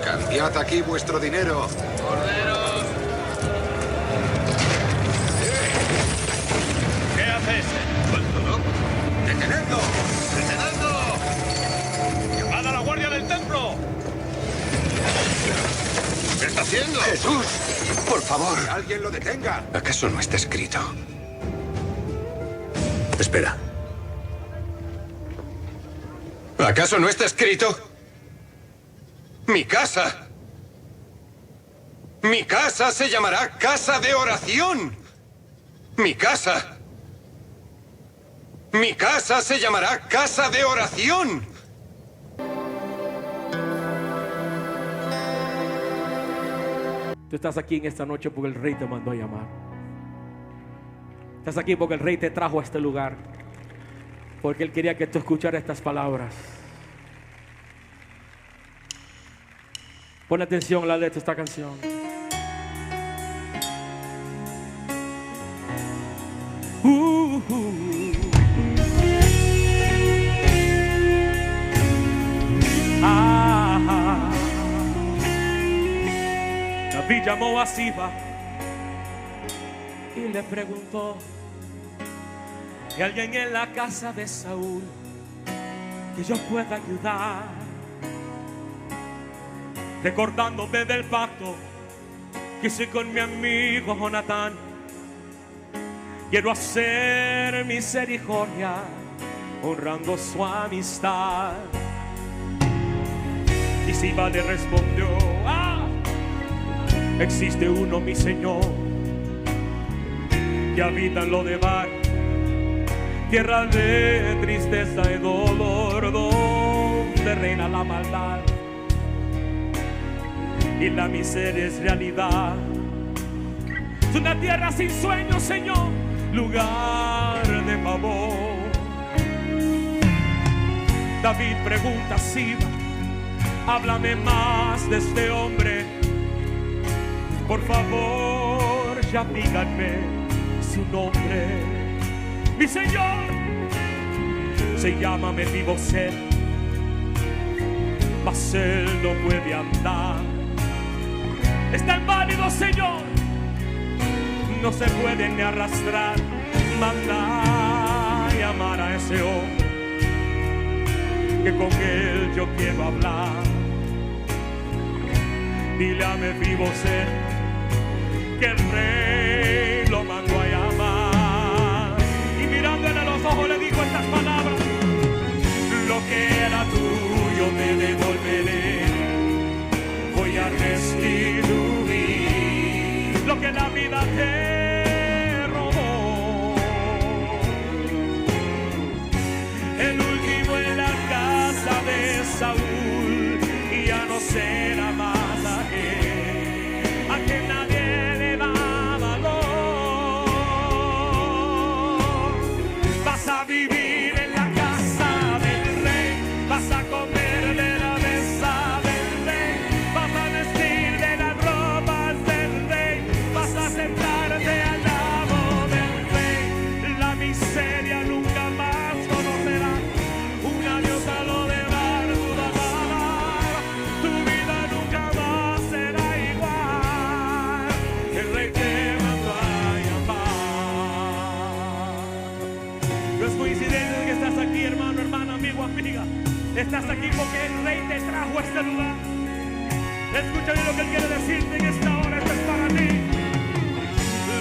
Cambiad aquí vuestro dinero. ¡Corderos! ¿Qué haces? ¿Suéltalo? ¡Detenedlo! ¡Detenedlo! ¡Llamad a la guardia del templo! ¿Qué está haciendo? ¡Jesús! Por favor, que alguien lo detenga. ¿Acaso no está escrito? Espera. ¿Acaso no está escrito? Mi casa. Mi casa se llamará casa de oración. Mi casa. Mi casa se llamará casa de oración. Tú estás aquí en esta noche porque el Rey te mandó a llamar. Estás aquí porque el Rey te trajo a este lugar. Porque Él quería que tú escucharas estas palabras. Pon atención a la letra de esta canción. David llamó a Siba y le preguntó: ¿hay alguien en la casa de Saúl que yo pueda ayudar? Recordándome del pacto que hice con mi amigo Jonatán, quiero hacer misericordia honrando su amistad. Y Siba le respondió: existe uno, mi Señor, que habita en Lodebar, tierra de tristeza y dolor, donde reina la maldad y la miseria es realidad. Es una tierra sin sueños, Señor, lugar de favor. David pregunta a Siba: háblame más de este hombre, por favor, ya díganme su nombre. Mi Señor se llama Mefiboset, mas él no puede andar. Está inválido, Señor, no se puede ni arrastrar. Manda llamar a ese hombre, que con él yo quiero hablar. Dile a Mefiboset que el Rey lo mandó a llamar. Y mirándole a los ojos le dijo estas palabras: lo que era tuyo te devolveré, voy a restituir lo que la vida te robó. El último en la casa de Saúl ya no será más a que nadie le da valor. Vas a vivir en la casa del Rey, vas a comer de la mesa del Rey, vas a vestir de las ropas del Rey, vas a sentarte al lado del Rey. La miseria nunca más conocerá, un adiós a lo de dar, tu vida nunca más será igual. El Rey te mandó a llamar. No es coincidencia que estás aquí, hermano, hermana, amigo, amiga. Estás aquí porque el Rey te trajo a este lugar. Escucha bien lo que Él quiere decirte en esta hora. Esto es para ti.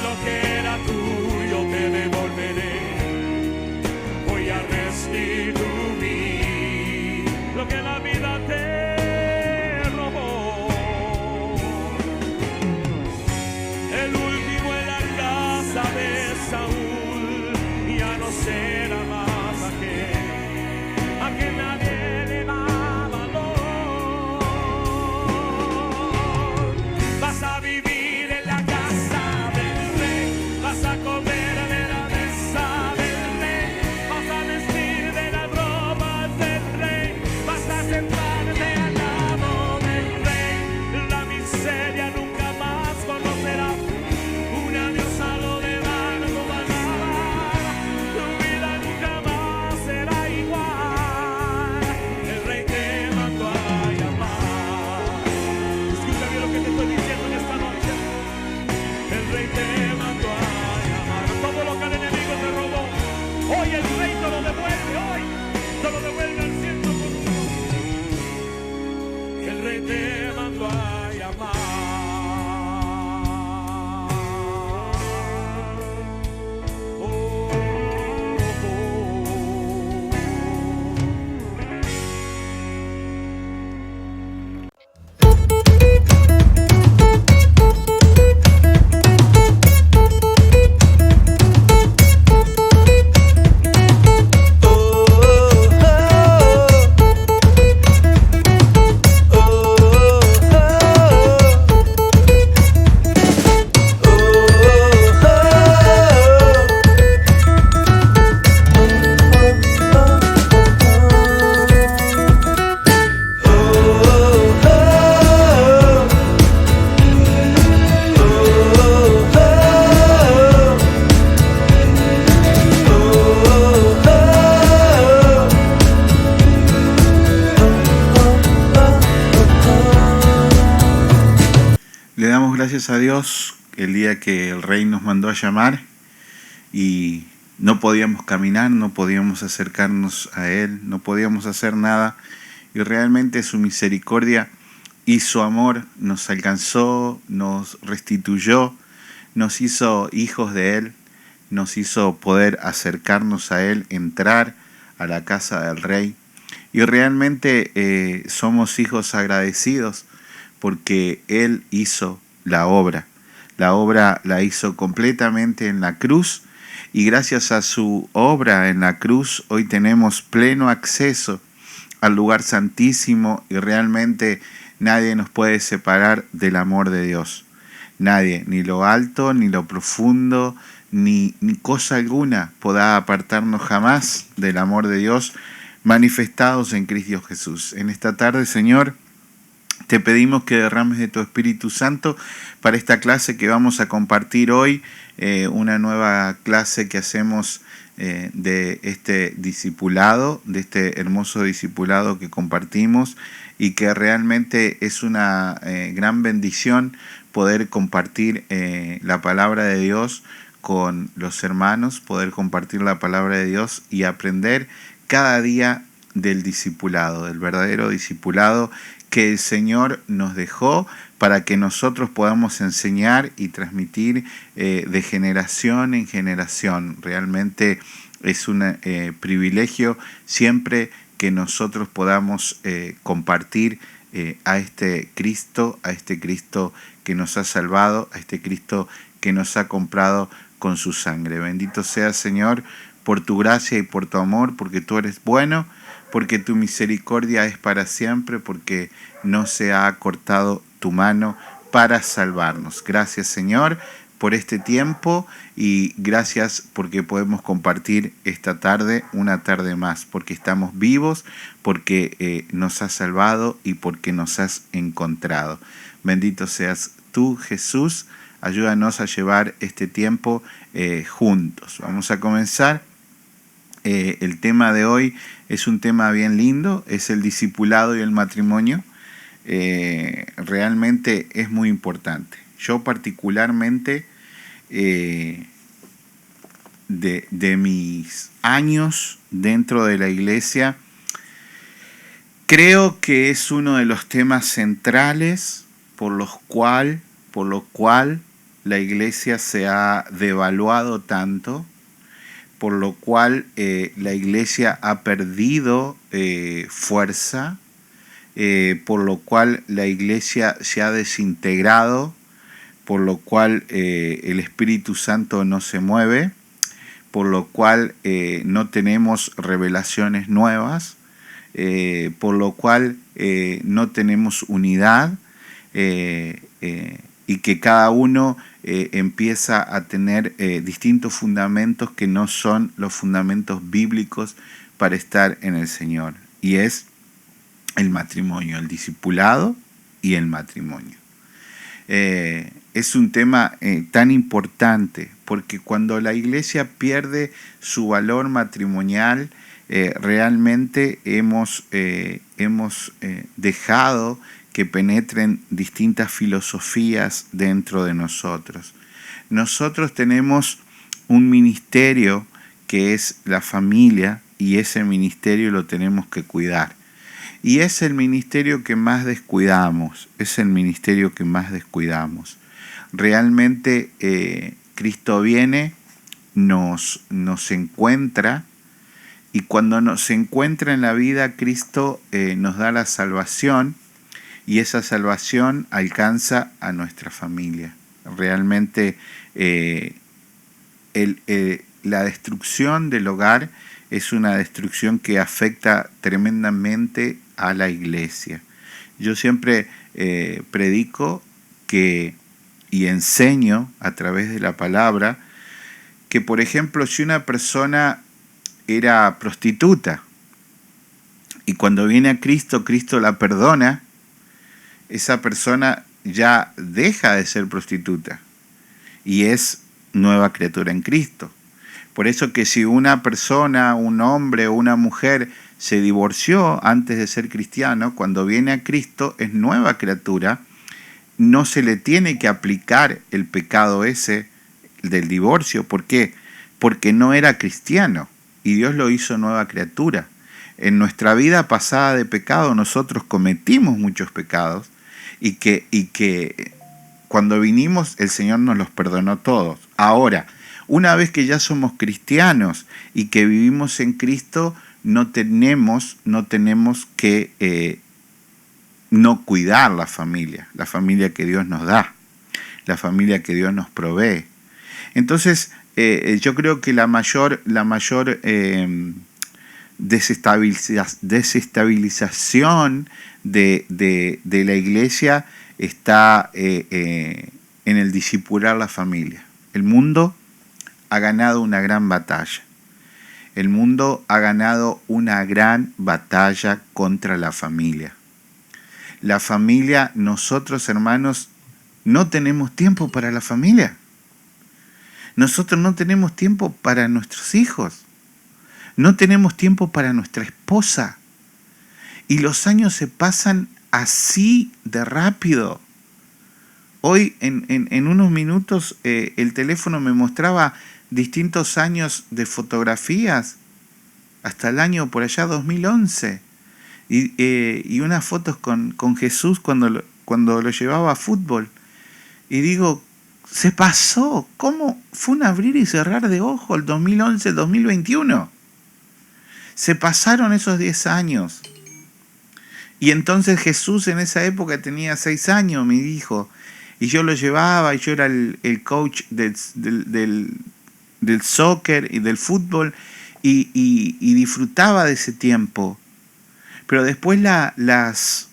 Lo que era tuyo te devolveré, voy a restituir lo que la vida te robó. El último en la casa de Saúl ya no será más a que nadie le da valor. Vas a gracias a Dios el día que el Rey nos mandó a llamar y no podíamos caminar, no podíamos acercarnos a Él, no podíamos hacer nada, y realmente su misericordia y su amor nos alcanzó, nos restituyó, nos hizo hijos de Él, nos hizo poder acercarnos a Él, entrar a la casa del Rey. Y realmente somos hijos agradecidos porque Él hizo la obra. La obra la hizo completamente en la cruz, y gracias a su obra en la cruz hoy tenemos pleno acceso al lugar santísimo, y realmente nadie nos puede separar del amor de Dios. Nadie, ni lo alto, ni lo profundo, ni cosa alguna podrá apartarnos jamás del amor de Dios manifestados en Cristo Jesús. En esta tarde, Señor, te pedimos que derrames de tu Espíritu Santo para esta clase que vamos a compartir hoy, una nueva clase que hacemos de este discipulado, de este hermoso discipulado que compartimos, y que realmente es una gran bendición poder compartir la palabra de Dios con los hermanos, poder compartir la palabra de Dios y aprender cada día del discipulado, del verdadero discipulado que el Señor nos dejó para que nosotros podamos enseñar y transmitir de generación en generación. Realmente es un privilegio siempre que nosotros podamos compartir a este Cristo que nos ha salvado, a este Cristo que nos ha comprado con su sangre. Bendito sea, Señor, por tu gracia y por tu amor, porque tú eres bueno, porque tu misericordia es para siempre, porque no se ha cortado tu mano para salvarnos. Gracias, Señor, por este tiempo, y gracias porque podemos compartir esta tarde, una tarde más, porque estamos vivos, porque nos has salvado y porque nos has encontrado. Bendito seas tú, Jesús. Ayúdanos a llevar este tiempo juntos. Vamos a comenzar. El tema de hoy es un tema bien lindo, es el discipulado y el matrimonio. Realmente es muy importante. Yo particularmente, de mis años dentro de la iglesia, creo que es uno de los temas centrales por lo cual la iglesia se ha devaluado tanto, por lo cual la iglesia ha perdido fuerza, por lo cual la iglesia se ha desintegrado, por lo cual el Espíritu Santo no se mueve, por lo cual no tenemos revelaciones nuevas, por lo cual no tenemos unidad, y que cada uno empieza a tener distintos fundamentos que no son los fundamentos bíblicos para estar en el Señor. Y es el matrimonio, el discipulado y el matrimonio. Es un tema tan importante, porque cuando la iglesia pierde su valor matrimonial, realmente hemos dejado que penetren distintas filosofías dentro de nosotros. Nosotros tenemos un ministerio que es la familia, y ese ministerio lo tenemos que cuidar. Y es el ministerio que más descuidamos, Realmente Cristo viene, nos encuentra, y cuando nos encuentra en la vida, Cristo nos da la salvación, y esa salvación alcanza a nuestra familia. Realmente la destrucción del hogar es una destrucción que afecta tremendamente a la iglesia. Yo siempre predico y enseño a través de la palabra que, por ejemplo, si una persona era prostituta y cuando viene a Cristo, Cristo la perdona, esa persona ya deja de ser prostituta y es nueva criatura en Cristo. Por eso que si una persona, un hombre o una mujer se divorció antes de ser cristiano, cuando viene a Cristo es nueva criatura no se le tiene que aplicar el pecado ese del divorcio. ¿Por qué? Porque no era cristiano y Dios lo hizo nueva criatura. En nuestra vida pasada de pecado nosotros cometimos muchos pecados y que cuando vinimos el Señor nos los perdonó todos. Ahora, una vez que ya somos cristianos y que vivimos en Cristo, no tenemos que no cuidar la familia que Dios nos da, la familia que Dios nos provee. Entonces, yo creo que la mayor desestabilización de la iglesia está en el discipular la familia. El mundo ha ganado una gran batalla. El mundo ha ganado una gran batalla contra la familia. La familia, nosotros hermanos, no tenemos tiempo para la familia. Nosotros no tenemos tiempo para nuestros hijos. No tenemos tiempo para nuestra esposa. Y los años se pasan así de rápido. Hoy, en unos minutos, el teléfono me mostraba distintos años de fotografías, hasta el año por allá 2011, y unas fotos con Jesús cuando lo llevaba a fútbol. Y digo, se pasó, ¿cómo? Fue un abrir y cerrar de ojo el 2011, 2021. Se pasaron esos 10 años. Y entonces Jesús en esa época tenía 6 años, mi hijo, y yo lo llevaba, y yo era el coach del soccer y del fútbol, y disfrutaba de ese tiempo. Pero después las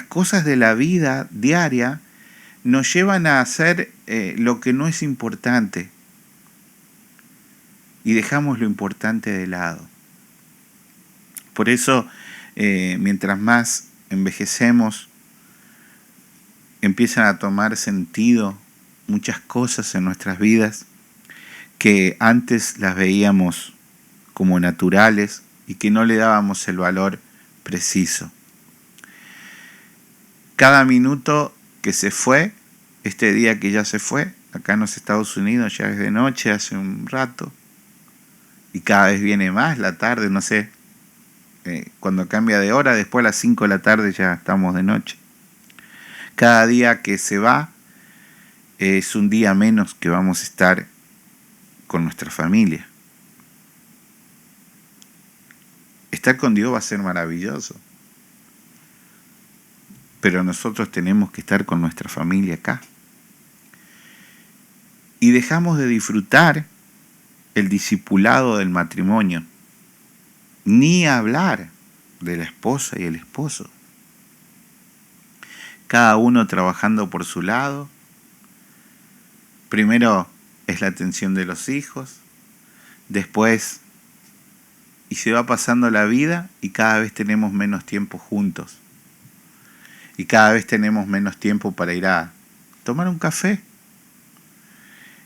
cosas de la vida diaria nos llevan a hacer lo que no es importante, y dejamos lo importante de lado. Por eso, mientras más envejecemos, empiezan a tomar sentido muchas cosas en nuestras vidas que antes las veíamos como naturales y que no le dábamos el valor preciso. Cada minuto que se fue, este día que ya se fue, acá en los Estados Unidos ya es de noche hace un rato, y cada vez viene más la tarde, no sé, cuando cambia de hora, después a las 5 de la tarde ya estamos de noche. Cada día que se va es un día menos que vamos a estar con nuestra familia. Estar con Dios va a ser maravilloso, pero nosotros tenemos que estar con nuestra familia acá. Y dejamos de disfrutar el discipulado del matrimonio, ni hablar de la esposa y el esposo. Cada uno trabajando por su lado. Primero es la atención de los hijos, después, y se va pasando la vida y cada vez tenemos menos tiempo juntos. Y cada vez tenemos menos tiempo para ir a tomar un café.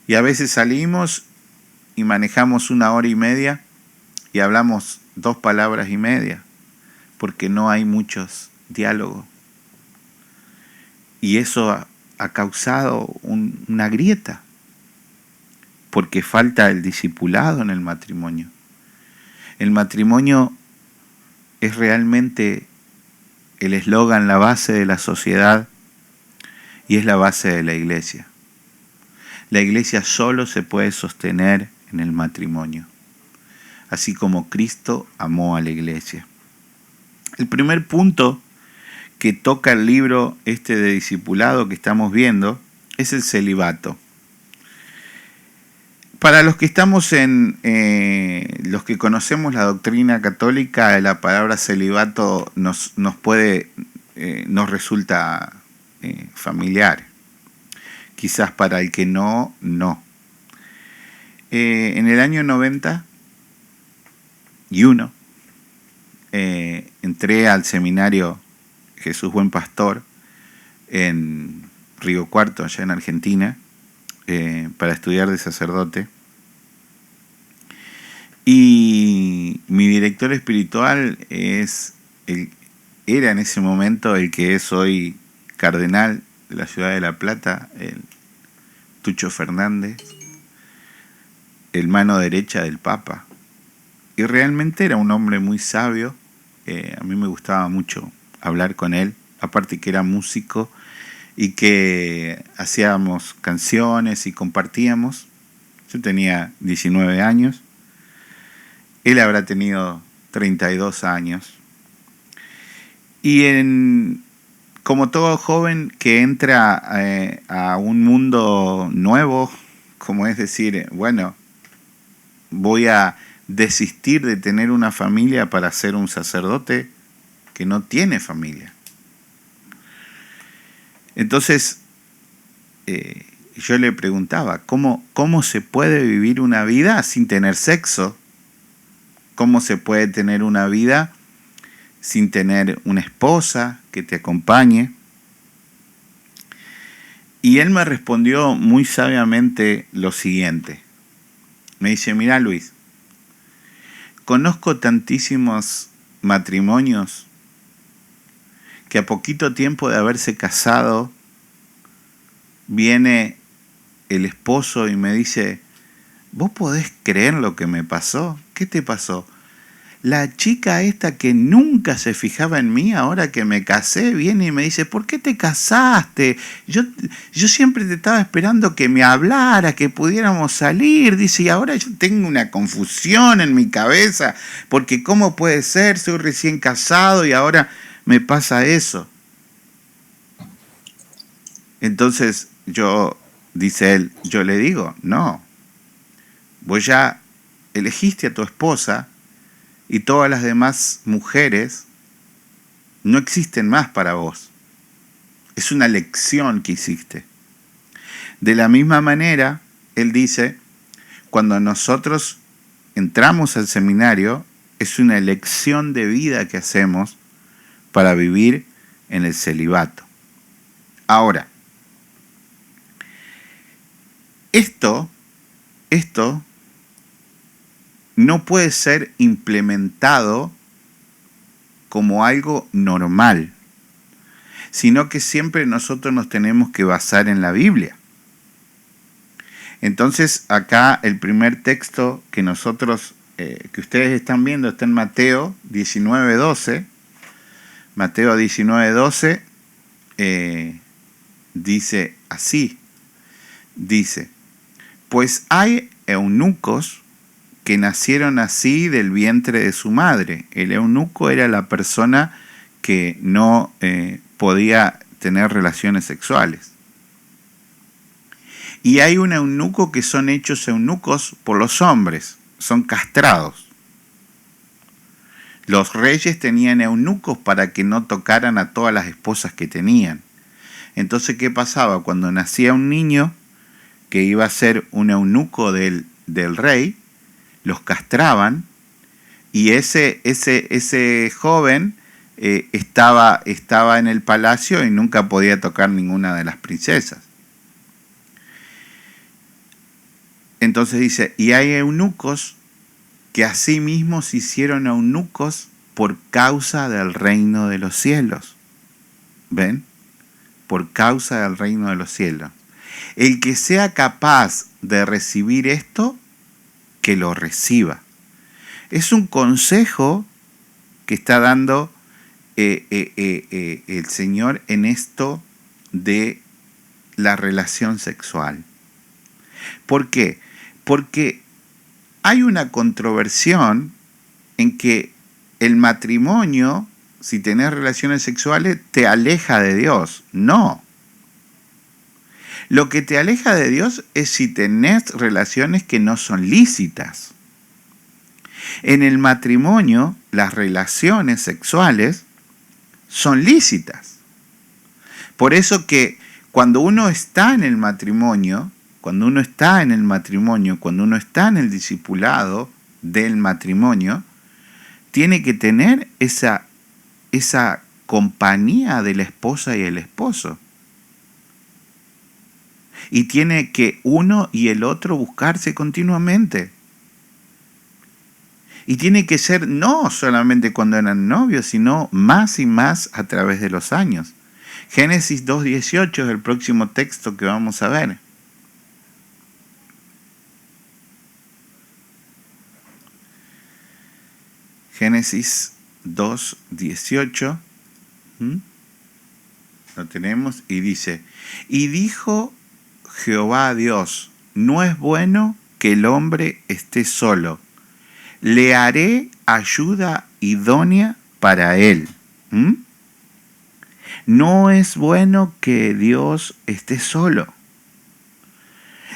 Y a veces salimos y manejamos 1 hora y media y hablamos 2 palabras y media, porque no hay muchos diálogos. Y eso ha causado una grieta, porque falta el discipulado en el matrimonio. El matrimonio es realmente el eslogan, la base de la sociedad, y es la base de la iglesia. La iglesia solo se puede sostener en el matrimonio, así como Cristo amó a la iglesia. El primer punto que toca el libro de discipulado que estamos viendo es el celibato. Para los que estamos los que conocemos la doctrina católica, la palabra celibato nos resulta familiar. Quizás para el que no. En el año 91 entré al seminario Jesús Buen Pastor en Río Cuarto, allá en Argentina, para estudiar de sacerdote. Y mi director espiritual era en ese momento el que es hoy cardenal de la ciudad de La Plata, el Tucho Fernández, el mano derecha del Papa. Y realmente era un hombre muy sabio. A mí me gustaba mucho hablar con él, aparte que era músico y que hacíamos canciones y compartíamos. Yo tenía 19 años, él habrá tenido 32 años. Y como todo joven que entra a un mundo nuevo, como es decir, bueno, voy a desistir de tener una familia para ser un sacerdote que no tiene familia. Entonces, yo le preguntaba, ¿cómo se puede vivir una vida sin tener sexo? ¿Cómo se puede tener una vida sin tener una esposa que te acompañe? Y él me respondió muy sabiamente lo siguiente. Me dice, mira Luis, conozco tantísimos matrimonios que a poquito tiempo de haberse casado viene el esposo y me dice, ¿vos podés creer lo que me pasó? ¿Qué te pasó? La chica esta que nunca se fijaba en mí, ahora que me casé, viene y me dice, ¿por qué te casaste? Yo siempre te estaba esperando que me hablara, que pudiéramos salir. Dice, y ahora yo tengo una confusión en mi cabeza, porque ¿cómo puede ser? Soy recién casado y ahora me pasa eso. Entonces dice él, yo le digo, no, vos ya elegiste a tu esposa, y todas las demás mujeres no existen más para vos. Es una elección que hiciste. De la misma manera, él dice, cuando nosotros entramos al seminario, es una elección de vida que hacemos para vivir en el celibato. Ahora, esto no puede ser implementado como algo normal, sino que siempre nosotros nos tenemos que basar en la Biblia. Entonces, acá el primer texto que nosotros, que ustedes están viendo, está en Mateo 19:12. Mateo 19:12 dice así, dice, pues hay eunucos que nacieron así del vientre de su madre. El eunuco era la persona que no podía tener relaciones sexuales. Y hay un eunuco que son hechos eunucos por los hombres, son castrados. Los reyes tenían eunucos para que no tocaran a todas las esposas que tenían. Entonces, ¿qué pasaba? Cuando nacía un niño que iba a ser un eunuco del rey, los castraban y ese joven estaba en el palacio y nunca podía tocar ninguna de las princesas. Entonces dice, y hay eunucos que asimismo se hicieron eunucos por causa del reino de los cielos. ¿Ven? Por causa del reino de los cielos. El que sea capaz de recibir esto, que lo reciba. Es un consejo que está dando el Señor en esto de la relación sexual. ¿Por qué? Porque hay una controversión en que el matrimonio, si tenés relaciones sexuales, te aleja de Dios. No. Lo que te aleja de Dios es si tenés relaciones que no son lícitas. En el matrimonio, las relaciones sexuales son lícitas. Por eso que cuando uno está en el matrimonio, cuando uno está en el discipulado del matrimonio, tiene que tener esa compañía de la esposa y el esposo. Y tiene que uno y el otro buscarse continuamente. Y tiene que ser no solamente cuando eran novios, sino más y más a través de los años. Génesis 2:18 es el próximo texto que vamos a ver. Génesis 2:18. Lo tenemos y dice: y dijo Jehová a Dios, no es bueno que el hombre esté solo, le haré ayuda idónea para él. No es bueno que Dios esté solo.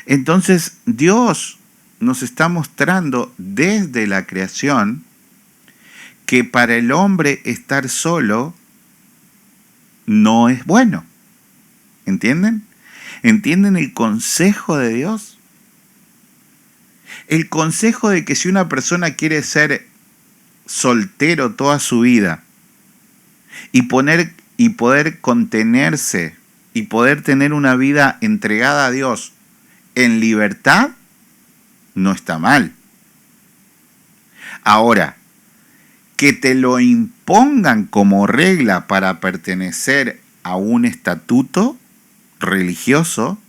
Entonces Dios nos está mostrando desde la creación que para el hombre estar solo no es bueno. ¿Entienden? ¿Entienden el consejo de Dios? El consejo de que si una persona quiere ser soltero toda su vida y poder contenerse y poder tener una vida entregada a Dios en libertad, no está mal. Ahora, que te lo impongan como regla para pertenecer a un estatuto religioso,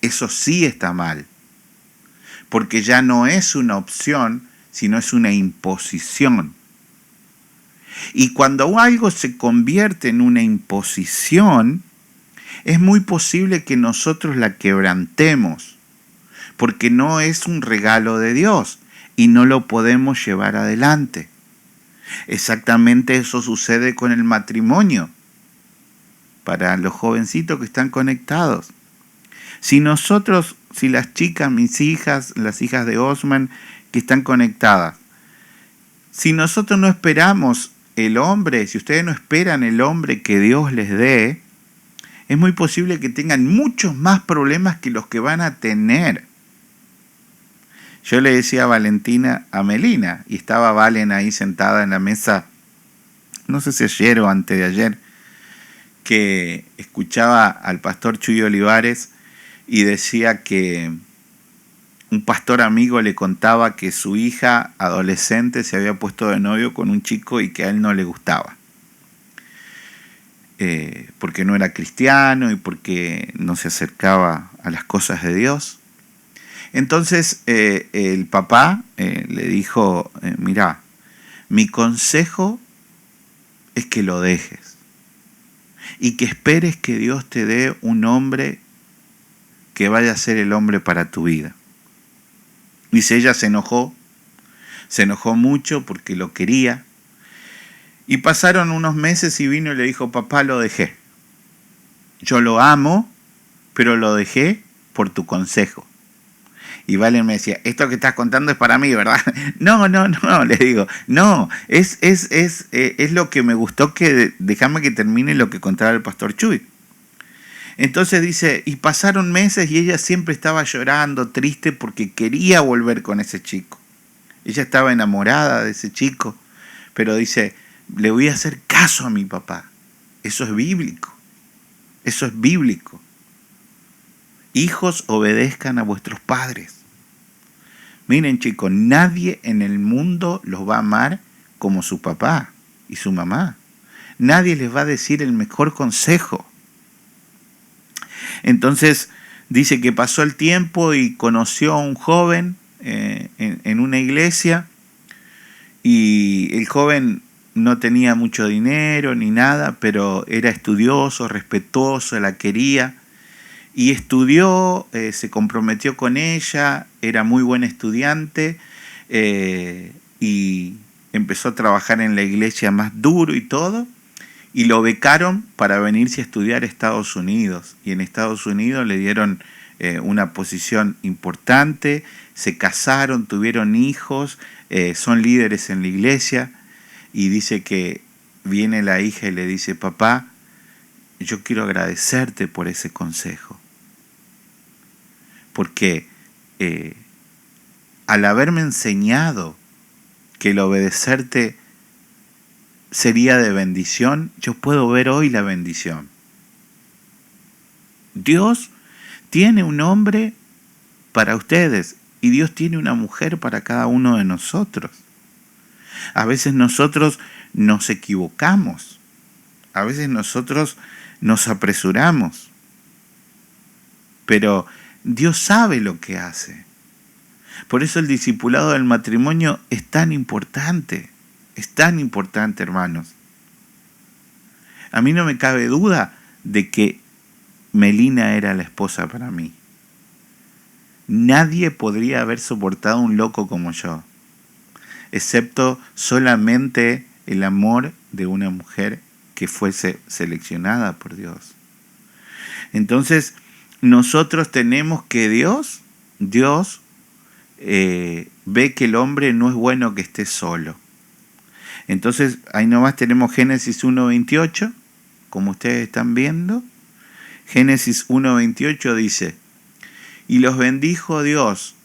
eso sí está mal. Porque ya no es una opción, sino es una imposición. Y cuando algo se convierte en una imposición, es muy posible que nosotros la quebrantemos, porque no es un regalo de Dios y no lo podemos llevar adelante. Exactamente eso sucede con el matrimonio, para los jovencitos que están conectados. Si las chicas, mis hijas, las hijas de Osman que están conectadas, si nosotros no esperamos el hombre, si ustedes no esperan el hombre que Dios les dé, es muy posible que tengan muchos más problemas que los que van a tener. Yo le decía a Valentina, a Melina, y estaba Valen ahí sentada en la mesa, no sé si ayer o antes de ayer, que escuchaba al pastor Chuy Olivares y decía que un pastor amigo le contaba que su hija adolescente se había puesto de novio con un chico y que a él no le gustaba. Porque no era cristiano y porque no se acercaba a las cosas de Dios. Entonces el papá le dijo, mira, mi consejo es que lo dejes y que esperes que Dios te dé un hombre que vaya a ser el hombre para tu vida. Dice, ella se enojó mucho porque lo quería. Y pasaron unos meses y vino y le dijo, papá, lo dejé. Yo lo amo, pero lo dejé por tu consejo. Y Valen me decía, esto que estás contando es para mí, ¿verdad? No, le digo, no, es lo que me gustó, que déjame que termine lo que contaba el pastor Chuy. Entonces dice, y pasaron meses y ella siempre estaba llorando, triste, porque quería volver con ese chico. Ella estaba enamorada de ese chico, pero dice, le voy a hacer caso a mi papá. Eso es bíblico. Eso es bíblico. Hijos, obedezcan a vuestros padres. Miren, chicos, nadie en el mundo los va a amar como su papá y su mamá. Nadie les va a decir el mejor consejo. Entonces dice que pasó el tiempo y conoció a un joven en una iglesia, y el joven no tenía mucho dinero ni nada, pero era estudioso, respetuoso, la quería, y estudió, se comprometió con ella, era muy buen estudiante, y empezó a trabajar en la iglesia más duro y todo, y lo becaron para venirse a estudiar a Estados Unidos. Y en Estados Unidos le dieron una posición importante, se casaron, tuvieron hijos, son líderes en la iglesia. Y dice que viene la hija y le dice, papá, yo quiero agradecerte por ese consejo. Porque al haberme enseñado que el obedecerte sería de bendición, yo puedo ver hoy la bendición. Dios tiene un hombre para ustedes y Dios tiene una mujer para cada uno de nosotros. A veces nosotros nos equivocamos. A veces nosotros nos apresuramos, pero Dios sabe lo que hace. Por eso el discipulado del matrimonio es tan importante, hermanos. A mí no me cabe duda de que Melina era la esposa para mí. Nadie podría haber soportado un loco como yo, excepto solamente el amor de una mujer que fuese seleccionada por Dios. Entonces, nosotros tenemos que Dios ve que el hombre no es bueno que esté solo. Entonces, ahí nomás tenemos Génesis 1:28, como ustedes están viendo. Génesis 1:28 dice: y los bendijo Dios,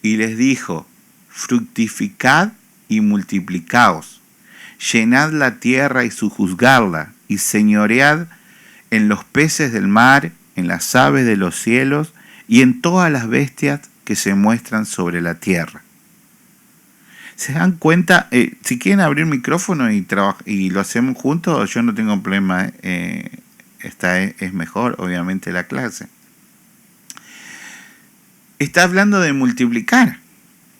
y les dijo: fructificad y multiplicaos, llenad la tierra y sojuzgadla, y señoread en los peces del mar, en las aves de los cielos, y en todas las bestias que se muestran sobre la tierra. ¿Se dan cuenta? Si quieren abrir micrófono y lo hacemos juntos, yo no tengo problema. Esta es mejor, obviamente, la clase. Está hablando de multiplicar.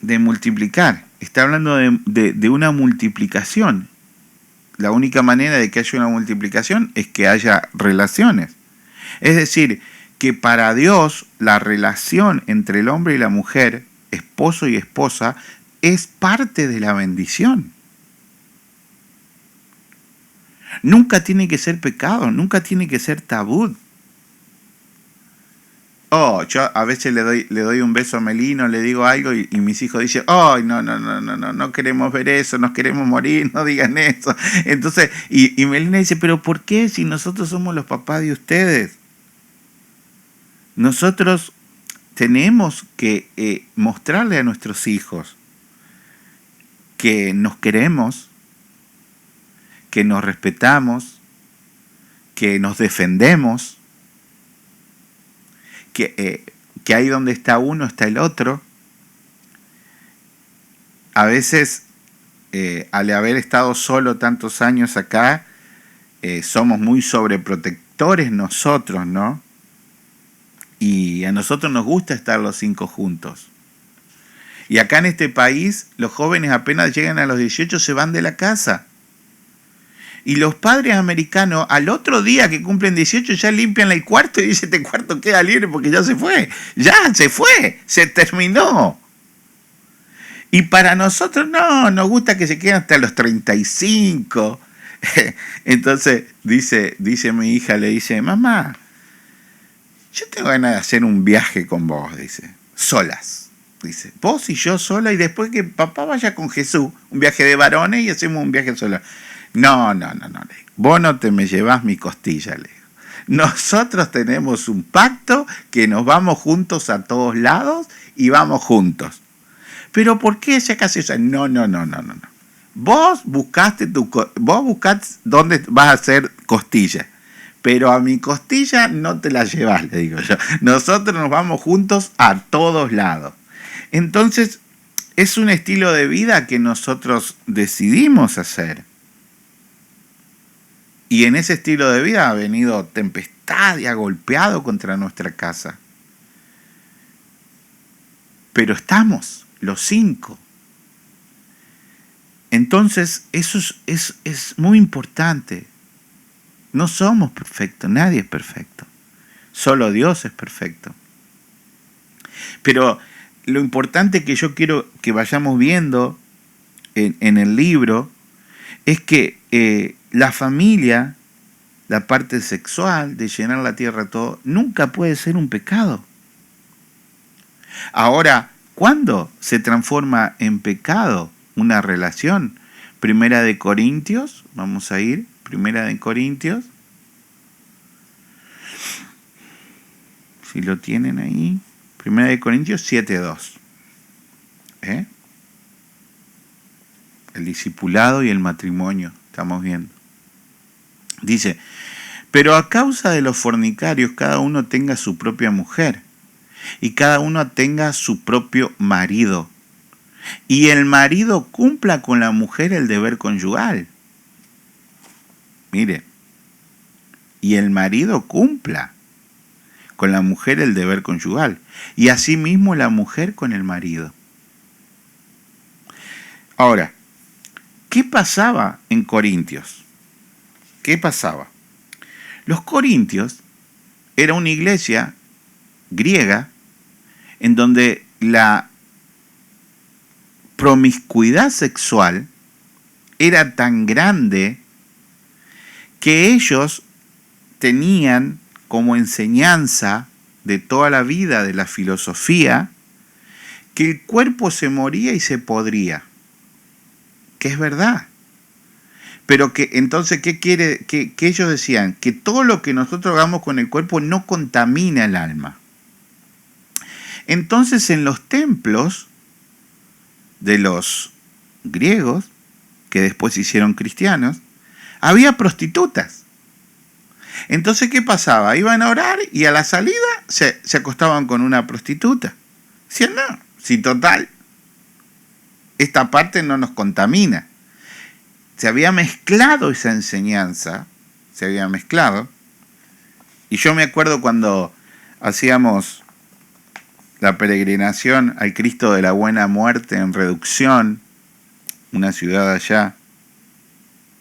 Está hablando de una multiplicación. La única manera de que haya una multiplicación es que haya relaciones. Es decir, que para Dios la relación entre el hombre y la mujer, esposo y esposa, es parte de la bendición. Nunca tiene que ser pecado, nunca tiene que ser tabú. Yo a veces le doy un beso a Melino, le digo algo y mis hijos dicen: no queremos ver eso, nos queremos morir, no digan eso. Entonces, y Melina dice: ¿pero por qué si nosotros somos los papás de ustedes? Nosotros tenemos que mostrarle a nuestros hijos que nos queremos, que nos respetamos, que nos defendemos, que ahí donde está uno está el otro. A veces, al haber estado solo tantos años acá, somos muy sobreprotectores nosotros, ¿no? Y a nosotros nos gusta estar los 5 juntos. Y acá en este país, los jóvenes apenas llegan a los 18 se van de la casa. Y los padres americanos, al otro día que cumplen 18, ya limpian el cuarto y dicen: este cuarto queda libre porque ya se fue. Ya se fue, se terminó. Y para nosotros no, nos gusta que se queden hasta los 35. Entonces dice mi hija, le dice: mamá, yo tengo ganas de hacer un viaje con vos, dice, solas. Dice, vos y yo sola, y después que papá vaya con Jesús, un viaje de varones y hacemos un viaje sola. No, vos no te me llevás mi costilla, le digo. Nosotros tenemos un pacto que nos vamos juntos a todos lados y vamos juntos. ¿Pero por qué se hace eso? No. Vos buscás dónde vas a hacer costilla, pero a mi costilla no te la llevas, le digo yo. Nosotros nos vamos juntos a todos lados. Entonces, es un estilo de vida que nosotros decidimos hacer. Y en ese estilo de vida ha venido tempestad y ha golpeado contra nuestra casa. Pero estamos, los 5. Entonces, eso es muy importante. No somos perfectos, nadie es perfecto. Solo Dios es perfecto. Pero lo importante que yo quiero que vayamos viendo en el libro es que la familia, la parte sexual, de llenar la tierra todo, nunca puede ser un pecado. Ahora, ¿cuándo se transforma en pecado una relación? Primera de Corintios, vamos a ir, Primera de Corintios. Si lo tienen ahí. Primera de Corintios 7:2. El discipulado y el matrimonio, estamos viendo. Dice: pero a causa de los fornicarios, cada uno tenga su propia mujer, y cada uno tenga su propio marido, y el marido cumpla con la mujer el deber conyugal. Mire, y el marido cumpla con la mujer el deber conyugal, y asimismo la mujer con el marido. Ahora, ¿qué pasaba en Corintios? ¿Qué pasaba? Los corintios era una iglesia griega en donde la promiscuidad sexual era tan grande que ellos tenían como enseñanza de toda la vida de la filosofía que el cuerpo se moría y se podría, que es verdad. Pero que entonces, ¿qué quiere? Que ellos decían que todo lo que nosotros hagamos con el cuerpo no contamina el alma. Entonces, en los templos de los griegos, que después se hicieron cristianos, había prostitutas. Entonces, ¿qué pasaba? Iban a orar y a la salida se acostaban con una prostituta. Decían, no, si total, esta parte no nos contamina. Se había mezclado esa enseñanza, se había mezclado. Y yo me acuerdo cuando hacíamos la peregrinación al Cristo de la Buena Muerte en Reducción, una ciudad allá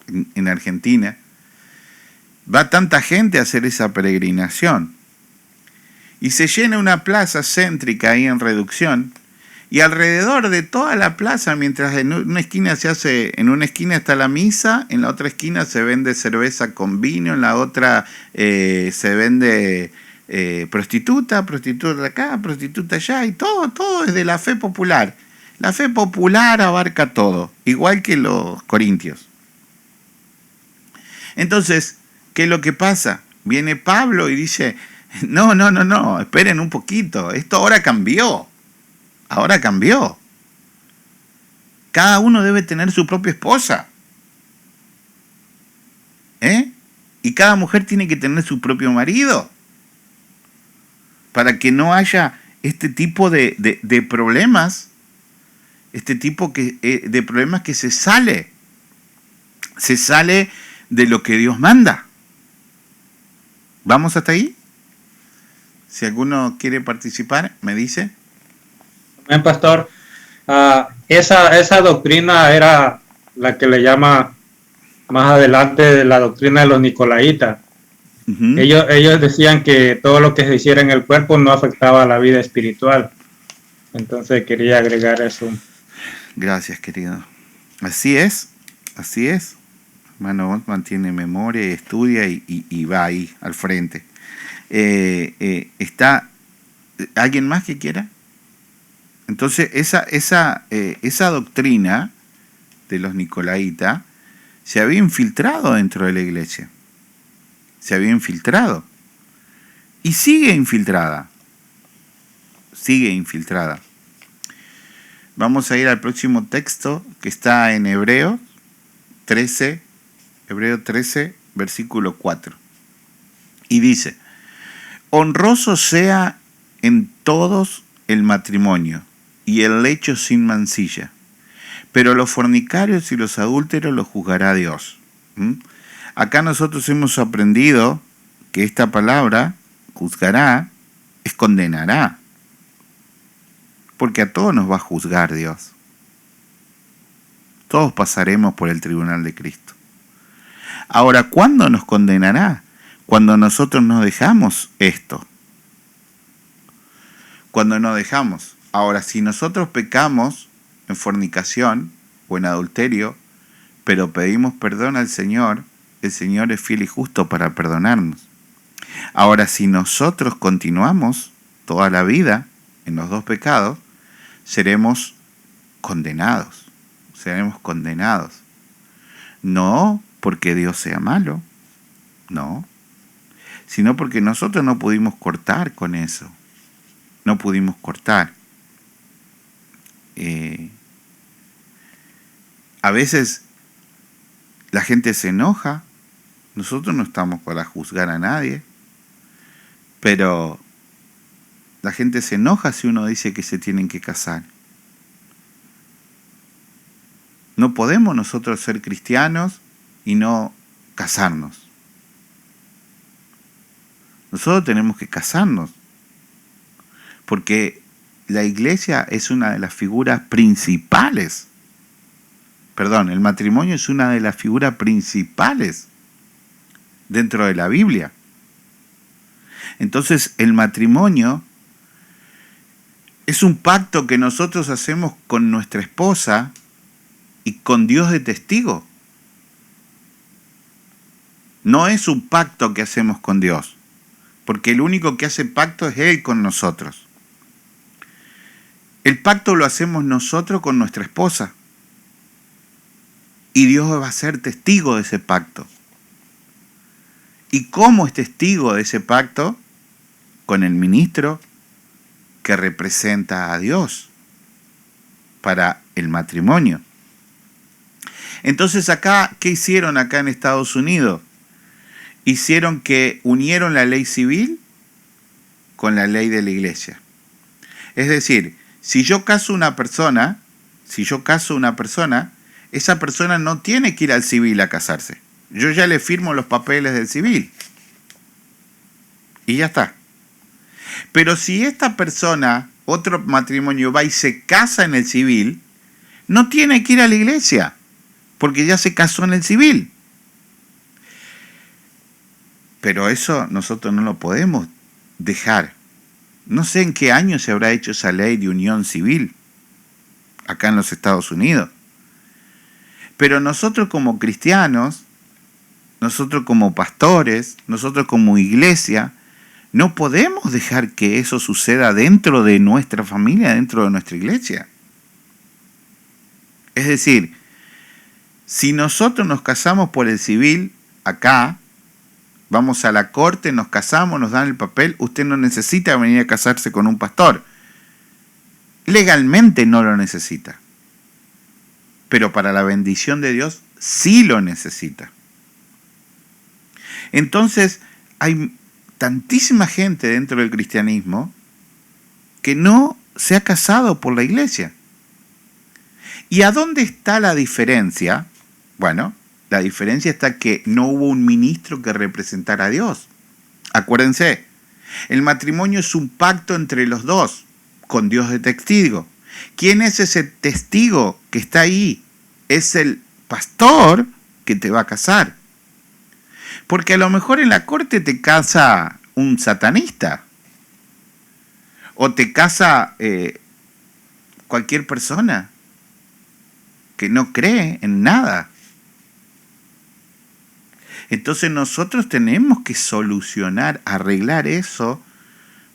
en Argentina, va tanta gente a hacer esa peregrinación. Y se llena una plaza céntrica ahí en Reducción, y alrededor de toda la plaza, mientras en una esquina en una esquina está la misa, en la otra esquina se vende cerveza con vino, en la otra se vende prostituta de acá, prostituta allá, y todo es de la fe popular. La fe popular abarca todo, igual que los corintios. Entonces, ¿qué es lo que pasa? Viene Pablo y dice, no, esperen un poquito, esto ahora cambió. Ahora cambió. Cada uno debe tener su propia esposa. Y cada mujer tiene que tener su propio marido. Para que no haya este tipo de problemas. Este tipo de problemas que se sale de lo que Dios manda. ¿Vamos hasta ahí? Si alguno quiere participar, me dice. Bien, pastor, esa doctrina era la que le llama más adelante la doctrina de los nicolaitas. Uh-huh. Ellos decían que todo lo que se hiciera en el cuerpo no afectaba a la vida espiritual. Entonces quería agregar eso. Gracias, querido. Así es. Hermano, mantiene memoria, estudia y va ahí al frente. ¿Está alguien más que quiera? Entonces, esa doctrina de los nicolaitas se había infiltrado dentro de la iglesia. Se había infiltrado. Y sigue infiltrada. Vamos a ir al próximo texto que está en Hebreo 13, versículo 4. Y dice, honroso sea en todos el matrimonio y el lecho sin mancilla, pero los fornicarios y los adúlteros los juzgará Dios. Acá nosotros hemos aprendido que esta palabra, juzgará, es condenará, porque a todos nos va a juzgar Dios. Todos pasaremos por el tribunal de Cristo. Ahora, ¿cuándo nos condenará? Cuando nosotros nos dejamos esto. Cuando nos dejamos. Ahora, si nosotros pecamos en fornicación o en adulterio, pero pedimos perdón al Señor, el Señor es fiel y justo para perdonarnos. Ahora, si nosotros continuamos toda la vida en los dos pecados, seremos condenados. No porque Dios sea malo, no, sino porque nosotros no pudimos cortar con eso. No pudimos cortar. A veces la gente se enoja. Nosotros no estamos para juzgar a nadie, pero la gente se enoja si uno dice que se tienen que casar. No podemos nosotros ser cristianos y no casarnos. Nosotros tenemos que casarnos, porque la iglesia es una de las figuras principales. Perdón, el matrimonio es una de las figuras principales dentro de la Biblia. Entonces, el matrimonio es un pacto que nosotros hacemos con nuestra esposa y con Dios de testigo. No es un pacto que hacemos con Dios, porque el único que hace pacto es Él con nosotros. El pacto lo hacemos nosotros con nuestra esposa, y Dios va a ser testigo de ese pacto. ¿Y cómo es testigo de ese pacto? Con el ministro que representa a Dios para el matrimonio. Entonces acá, ¿qué hicieron acá en Estados Unidos? Hicieron que unieron la ley civil con la ley de la iglesia. Es decir, si yo caso una persona, esa persona no tiene que ir al civil a casarse. Yo ya le firmo los papeles del civil. Y ya está. Pero si esta persona, otro matrimonio, va y se casa en el civil, no tiene que ir a la iglesia, porque ya se casó en el civil. Pero eso nosotros no lo podemos dejar. No sé en qué año se habrá hecho esa ley de unión civil, acá en los Estados Unidos. Pero nosotros como cristianos, nosotros como pastores, nosotros como iglesia, no podemos dejar que eso suceda dentro de nuestra familia, dentro de nuestra iglesia. Es decir, si nosotros nos casamos por el civil, acá, vamos a la corte, nos casamos, nos dan el papel, usted no necesita venir a casarse con un pastor. Legalmente no lo necesita. Pero para la bendición de Dios sí lo necesita. Entonces, hay tantísima gente dentro del cristianismo que no se ha casado por la iglesia. ¿Y a dónde está la diferencia? Bueno, la diferencia está que no hubo un ministro que representara a Dios. Acuérdense, el matrimonio es un pacto entre los dos, con Dios de testigo. ¿Quién es ese testigo que está ahí? Es el pastor que te va a casar. Porque a lo mejor en la corte te casa un satanista. O te casa cualquier persona que no cree en nada. Entonces nosotros tenemos que solucionar, arreglar eso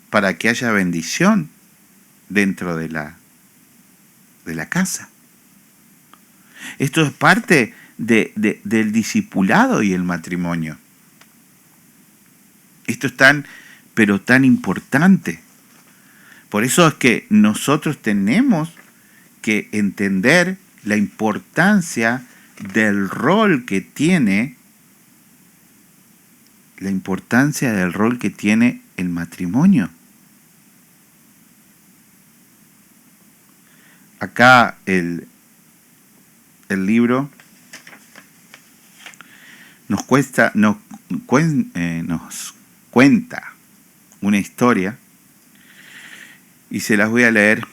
para que haya bendición dentro de la casa. Esto es parte del discipulado y el matrimonio. Esto es tan importante. Por eso es que nosotros tenemos que entender la importancia del rol que tiene el matrimonio. Acá el libro nos cuenta una historia y se las voy a leer.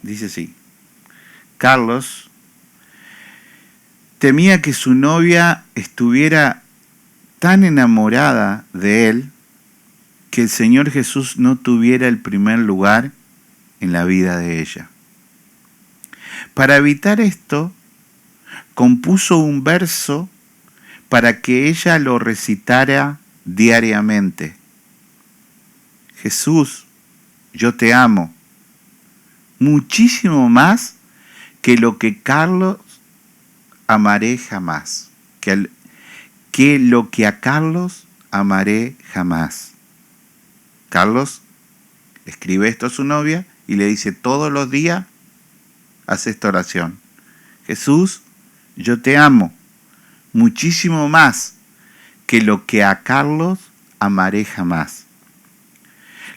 Dice así: Carlos temía que su novia estuviera tan enamorada de él que el Señor Jesús no tuviera el primer lugar en la vida de ella. Para evitar esto, compuso un verso para que ella lo recitara diariamente. Jesús, yo te amo muchísimo más que lo que Carlos amaré jamás. Que lo que a Carlos amaré jamás. Carlos escribe esto a su novia y le dice todos los días, hace esta oración: Jesús, yo te amo muchísimo más que lo que a Carlos amaré jamás.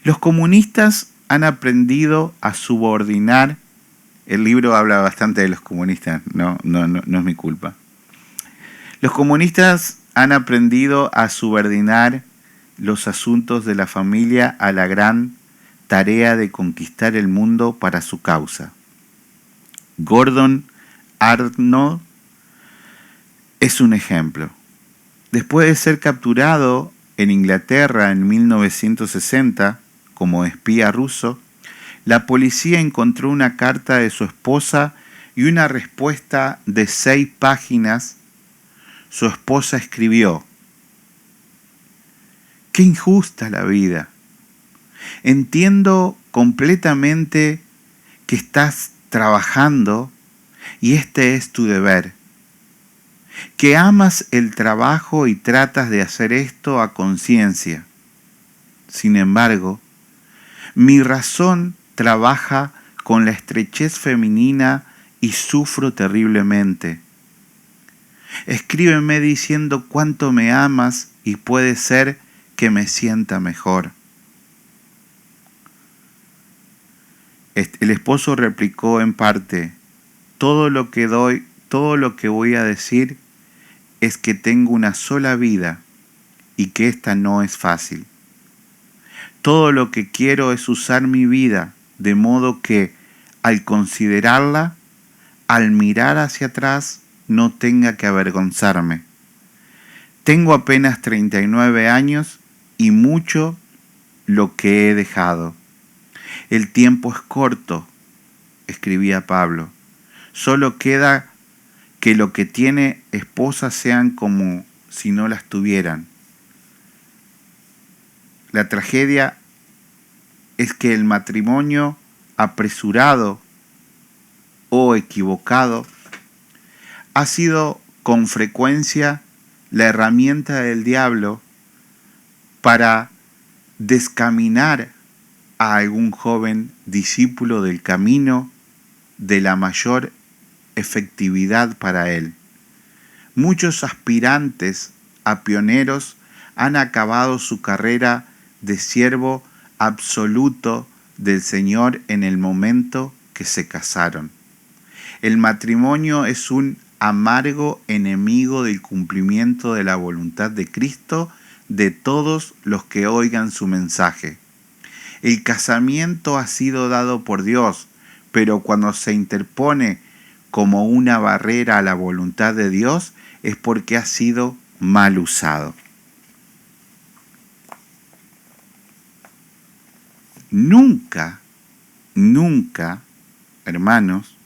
Los comunistas han aprendido a subordinar. El libro habla bastante de los comunistas, no es mi culpa. Los comunistas han aprendido a subordinar los asuntos de la familia a la gran tarea de conquistar el mundo para su causa. Gordon Arnold es un ejemplo. Después de ser capturado en Inglaterra en 1960 como espía ruso, la policía encontró una carta de su esposa y una respuesta de 6 páginas. Su esposa escribió: «Qué injusta la vida. Entiendo completamente que estás trabajando y este es tu deber, que amas el trabajo y tratas de hacer esto a conciencia. Sin embargo, mi razón trabaja con la estrechez femenina y sufro terriblemente. Escríbeme diciendo cuánto me amas y puede ser que me sienta mejor». El esposo replicó en parte: todo lo que voy a decir es que tengo una sola vida y que esta no es fácil. Todo lo que quiero es usar mi vida de modo que, al considerarla, al mirar hacia atrás, no tenga que avergonzarme. Tengo apenas 39 años y mucho lo que he dejado. El tiempo es corto, escribía Pablo. Solo queda que lo que tiene esposas sean como si no las tuvieran. La tragedia es que el matrimonio apresurado o equivocado ha sido con frecuencia la herramienta del diablo para descaminar a algún joven discípulo del camino de la mayor efectividad para él. Muchos aspirantes a pioneros han acabado su carrera de siervo absoluto del Señor en el momento que se casaron. El matrimonio es un amargo enemigo del cumplimiento de la voluntad de Cristo de todos los que oigan su mensaje. El casamiento ha sido dado por Dios, pero cuando se interpone como una barrera a la voluntad de Dios es porque ha sido mal usado. Nunca, hermanos,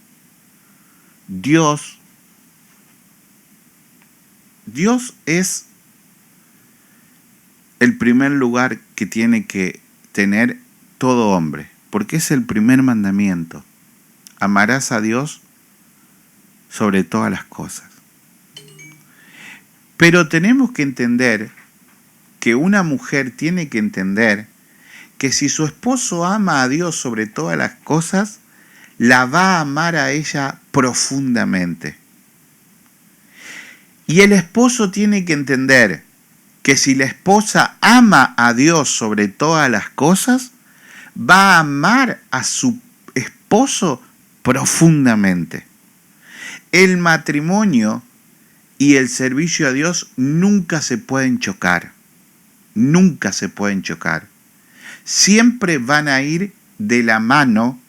Dios es el primer lugar que tiene que tener todo hombre, porque es el primer mandamiento. Amarás a Dios sobre todas las cosas. Pero tenemos que entender que una mujer tiene que entender que si su esposo ama a Dios sobre todas las cosas, la va a amar a ella profundamente. Y el esposo tiene que entender que si la esposa ama a Dios sobre todas las cosas, va a amar a su esposo profundamente. El matrimonio y el servicio a Dios nunca se pueden chocar. Nunca se pueden chocar. Siempre van a ir de la mano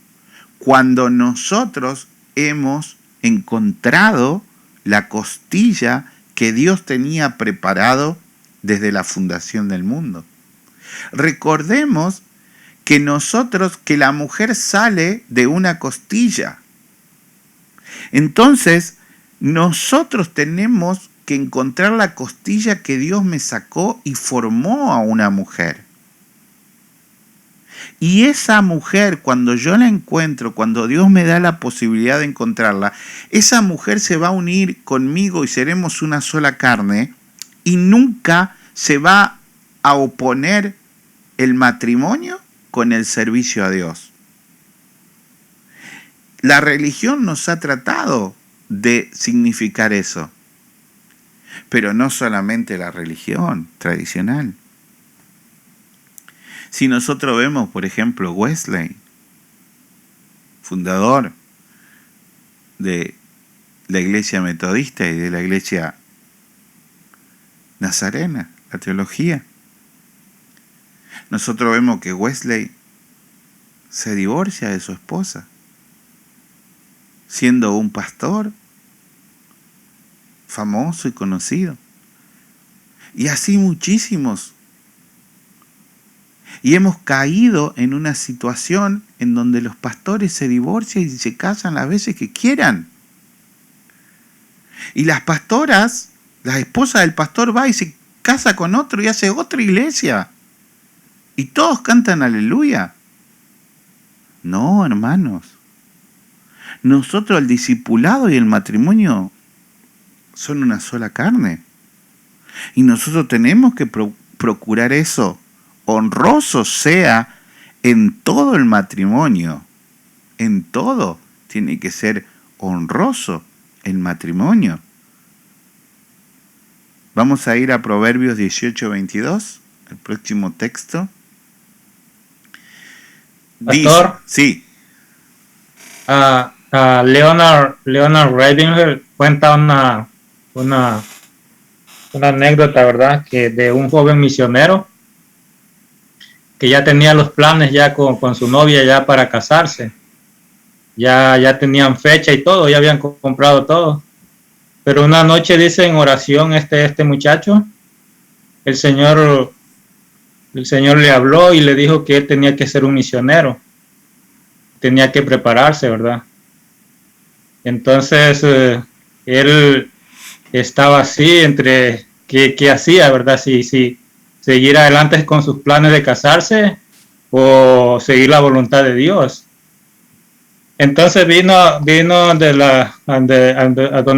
cuando nosotros hemos encontrado la costilla que Dios tenía preparado desde la fundación del mundo. Recordemos que la mujer sale de una costilla. Entonces, nosotros tenemos que encontrar la costilla que Dios me sacó y formó a una mujer. Y esa mujer, cuando yo la encuentro, cuando Dios me da la posibilidad de encontrarla, esa mujer se va a unir conmigo y seremos una sola carne, y nunca se va a oponer el matrimonio con el servicio a Dios. La religión nos ha tratado de significar eso, pero no solamente la religión tradicional. Si nosotros vemos, por ejemplo, Wesley, fundador de la iglesia metodista y de la iglesia nazarena, la teología, Nosotros vemos que Wesley se divorcia de su esposa, siendo un pastor famoso y conocido. Y así muchísimos. Y hemos caído en una situación en donde los pastores se divorcian y se casan las veces que quieran. Y las pastoras, la esposa del pastor va y se casa con otro y hace otra iglesia. Y todos cantan aleluya. No, hermanos. Nosotros, el discipulado y el matrimonio son una sola carne. Y nosotros tenemos que procurar eso. Honroso sea en todo el matrimonio. En todo tiene que ser honroso el matrimonio. Vamos a ir a Proverbios 18:22, el próximo texto. Pastor, sí. Leonard Ravenhill cuenta una anécdota, ¿verdad? Que de un joven misionero que ya tenía los planes ya con su novia ya para casarse. Ya tenían fecha y todo, ya habían comprado todo. Pero una noche dice en oración este muchacho, el Señor le habló y le dijo que él tenía que ser un misionero. Tenía que prepararse, ¿verdad? Entonces, él estaba así entre qué hacía, ¿verdad? Si seguir adelante con sus planes de casarse o seguir la voluntad de Dios. Entonces vino a donde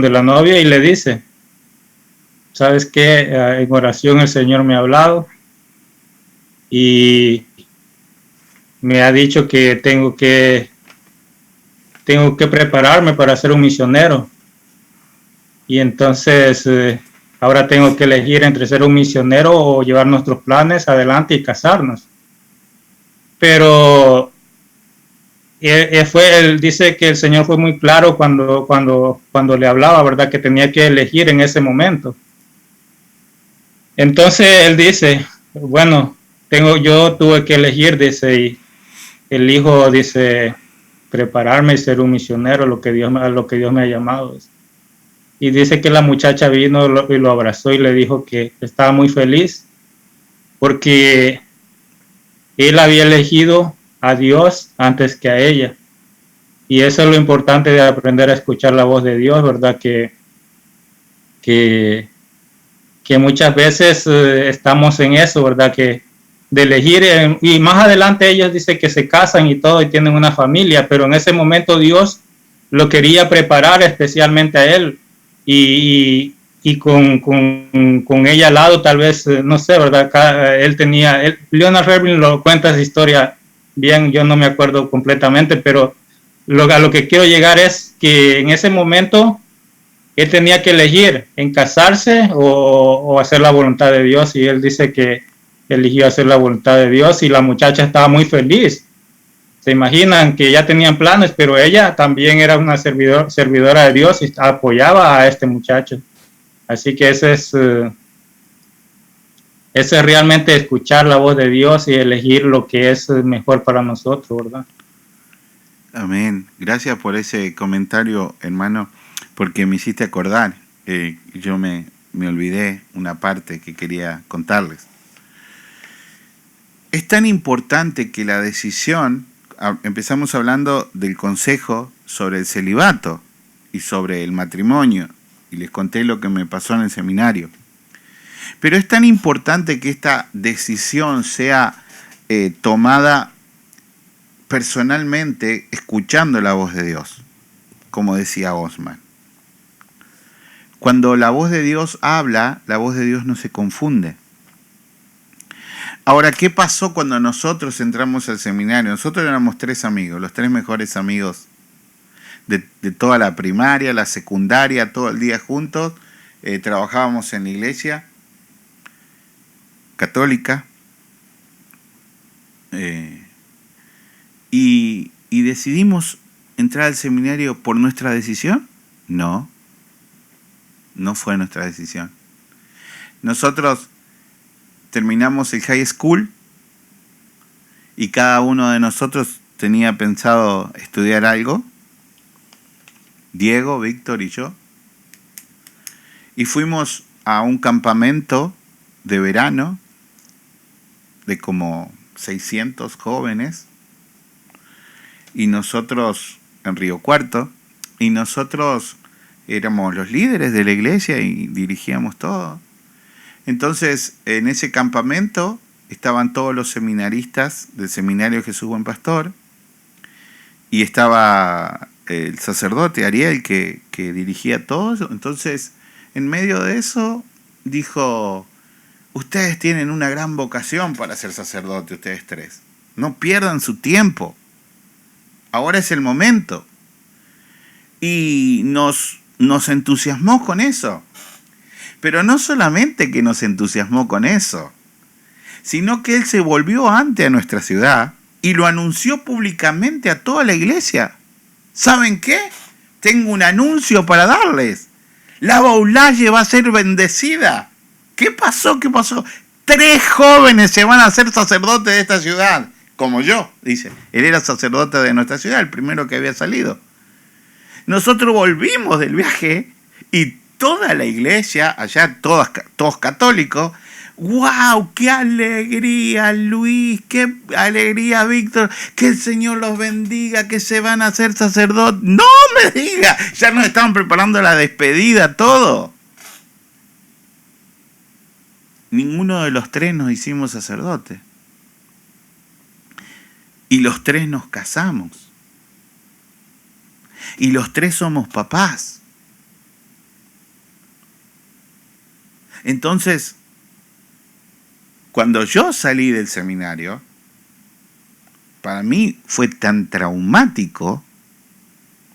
la novia y le dice, ¿sabes qué? En oración el Señor me ha hablado y me ha dicho que tengo que prepararme para ser un misionero. Y entonces ahora tengo que elegir entre ser un misionero o llevar nuestros planes adelante y casarnos. Pero él dice que el Señor fue muy claro cuando le hablaba, ¿verdad? Que tenía que elegir en ese momento. Entonces él dice, bueno, yo tuve que elegir, dice, y elijo, dice, prepararme y ser un misionero, lo que Dios me ha llamado. Y dice que la muchacha vino y lo abrazó y le dijo que estaba muy feliz porque él había elegido a Dios antes que a ella. Y eso es lo importante de aprender a escuchar la voz de Dios, ¿verdad? Que muchas veces estamos en eso, ¿verdad? Que de elegir, y más adelante ellos dicen que se casan y todo y tienen una familia, pero en ese momento Dios lo quería preparar especialmente a él y con ella al lado tal vez, no sé, ¿verdad? Leonard Ravenhill lo cuenta esa historia bien, yo no me acuerdo completamente, pero a lo que quiero llegar es que en ese momento él tenía que elegir en casarse o hacer la voluntad de Dios, y él dice que eligió hacer la voluntad de Dios y la muchacha estaba muy feliz. Se imaginan que ya tenían planes, pero ella también era una servidora de Dios y apoyaba a este muchacho. Así que ese es realmente escuchar la voz de Dios y elegir lo que es mejor para nosotros, ¿verdad? Amén. Gracias por ese comentario, hermano, porque me hiciste acordar. Yo me olvidé una parte que quería contarles. Es tan importante que la decisión, empezamos hablando del consejo sobre el celibato y sobre el matrimonio, y les conté lo que me pasó en el seminario. Pero es tan importante que esta decisión sea tomada personalmente, escuchando la voz de Dios, como decía Osman. Cuando la voz de Dios habla, la voz de Dios no se confunde. Ahora, ¿qué pasó cuando nosotros entramos al seminario? Nosotros éramos 3 amigos, los 3 mejores amigos de toda la primaria, la secundaria, todo el día juntos. Trabajábamos en la iglesia católica y decidimos entrar al seminario por nuestra decisión. No fue nuestra decisión. Nosotros terminamos el high school y cada uno de nosotros tenía pensado estudiar algo, Diego, Víctor y yo, y fuimos a un campamento de verano de como 600 jóvenes, y nosotros en Río Cuarto, y nosotros éramos los líderes de la iglesia y dirigíamos todo. Entonces, en ese campamento estaban todos los seminaristas del Seminario Jesús Buen Pastor, y estaba el sacerdote Ariel que dirigía todo eso. Entonces, en medio de eso, dijo: ustedes tienen una gran vocación para ser sacerdote, ustedes tres. No pierdan su tiempo. Ahora es el momento. Y nos entusiasmó con eso. Pero no solamente que nos entusiasmó con eso, sino que él se volvió ante a nuestra ciudad y lo anunció públicamente a toda la iglesia. ¿Saben qué? Tengo un anuncio para darles. La Baulaye va a ser bendecida. ¿Qué pasó? ¿Qué pasó? 3 jóvenes se van a ser sacerdotes de esta ciudad. Como yo, dice. Él era sacerdote de nuestra ciudad, el primero que había salido. Nosotros volvimos del viaje y toda la iglesia, allá todos católicos, ¡wow! ¡Qué alegría, Luis! ¡Qué alegría, Víctor! ¡Que el Señor los bendiga! ¡Que se van a hacer sacerdotes! ¡No me diga! Ya nos estaban preparando la despedida, todo. Ninguno de los 3 nos hicimos sacerdotes. Y los 3 nos casamos. Y los 3 somos papás. Entonces, cuando yo salí del seminario, para mí fue tan traumático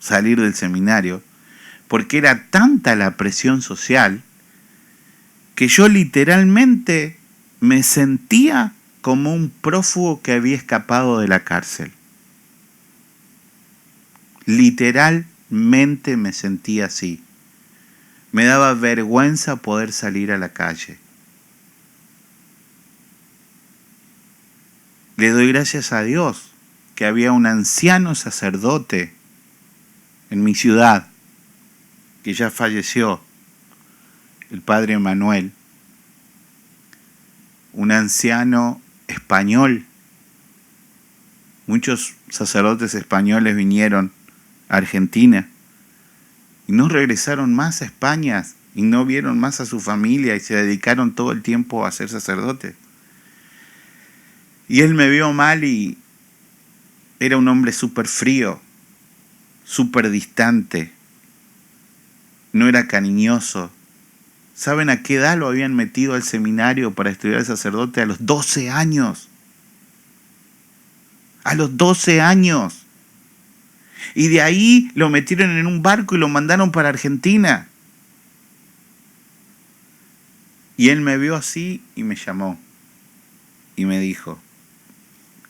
salir del seminario, porque era tanta la presión social que yo literalmente me sentía como un prófugo que había escapado de la cárcel. Literalmente me sentía así. Me daba vergüenza poder salir a la calle. Le doy gracias a Dios que había un anciano sacerdote en mi ciudad, que ya falleció, el padre Manuel, un anciano español. Muchos sacerdotes españoles vinieron a Argentina y no regresaron más a España y no vieron más a su familia y se dedicaron todo el tiempo a ser sacerdotes. Y él me vio mal y era un hombre súper frío, súper distante, no era cariñoso. ¿Saben a qué edad lo habían metido al seminario para estudiar el sacerdote? A los 12 años. A los 12 años. Y de ahí lo metieron en un barco y lo mandaron para Argentina. Y él me vio así y me llamó. Y me dijo: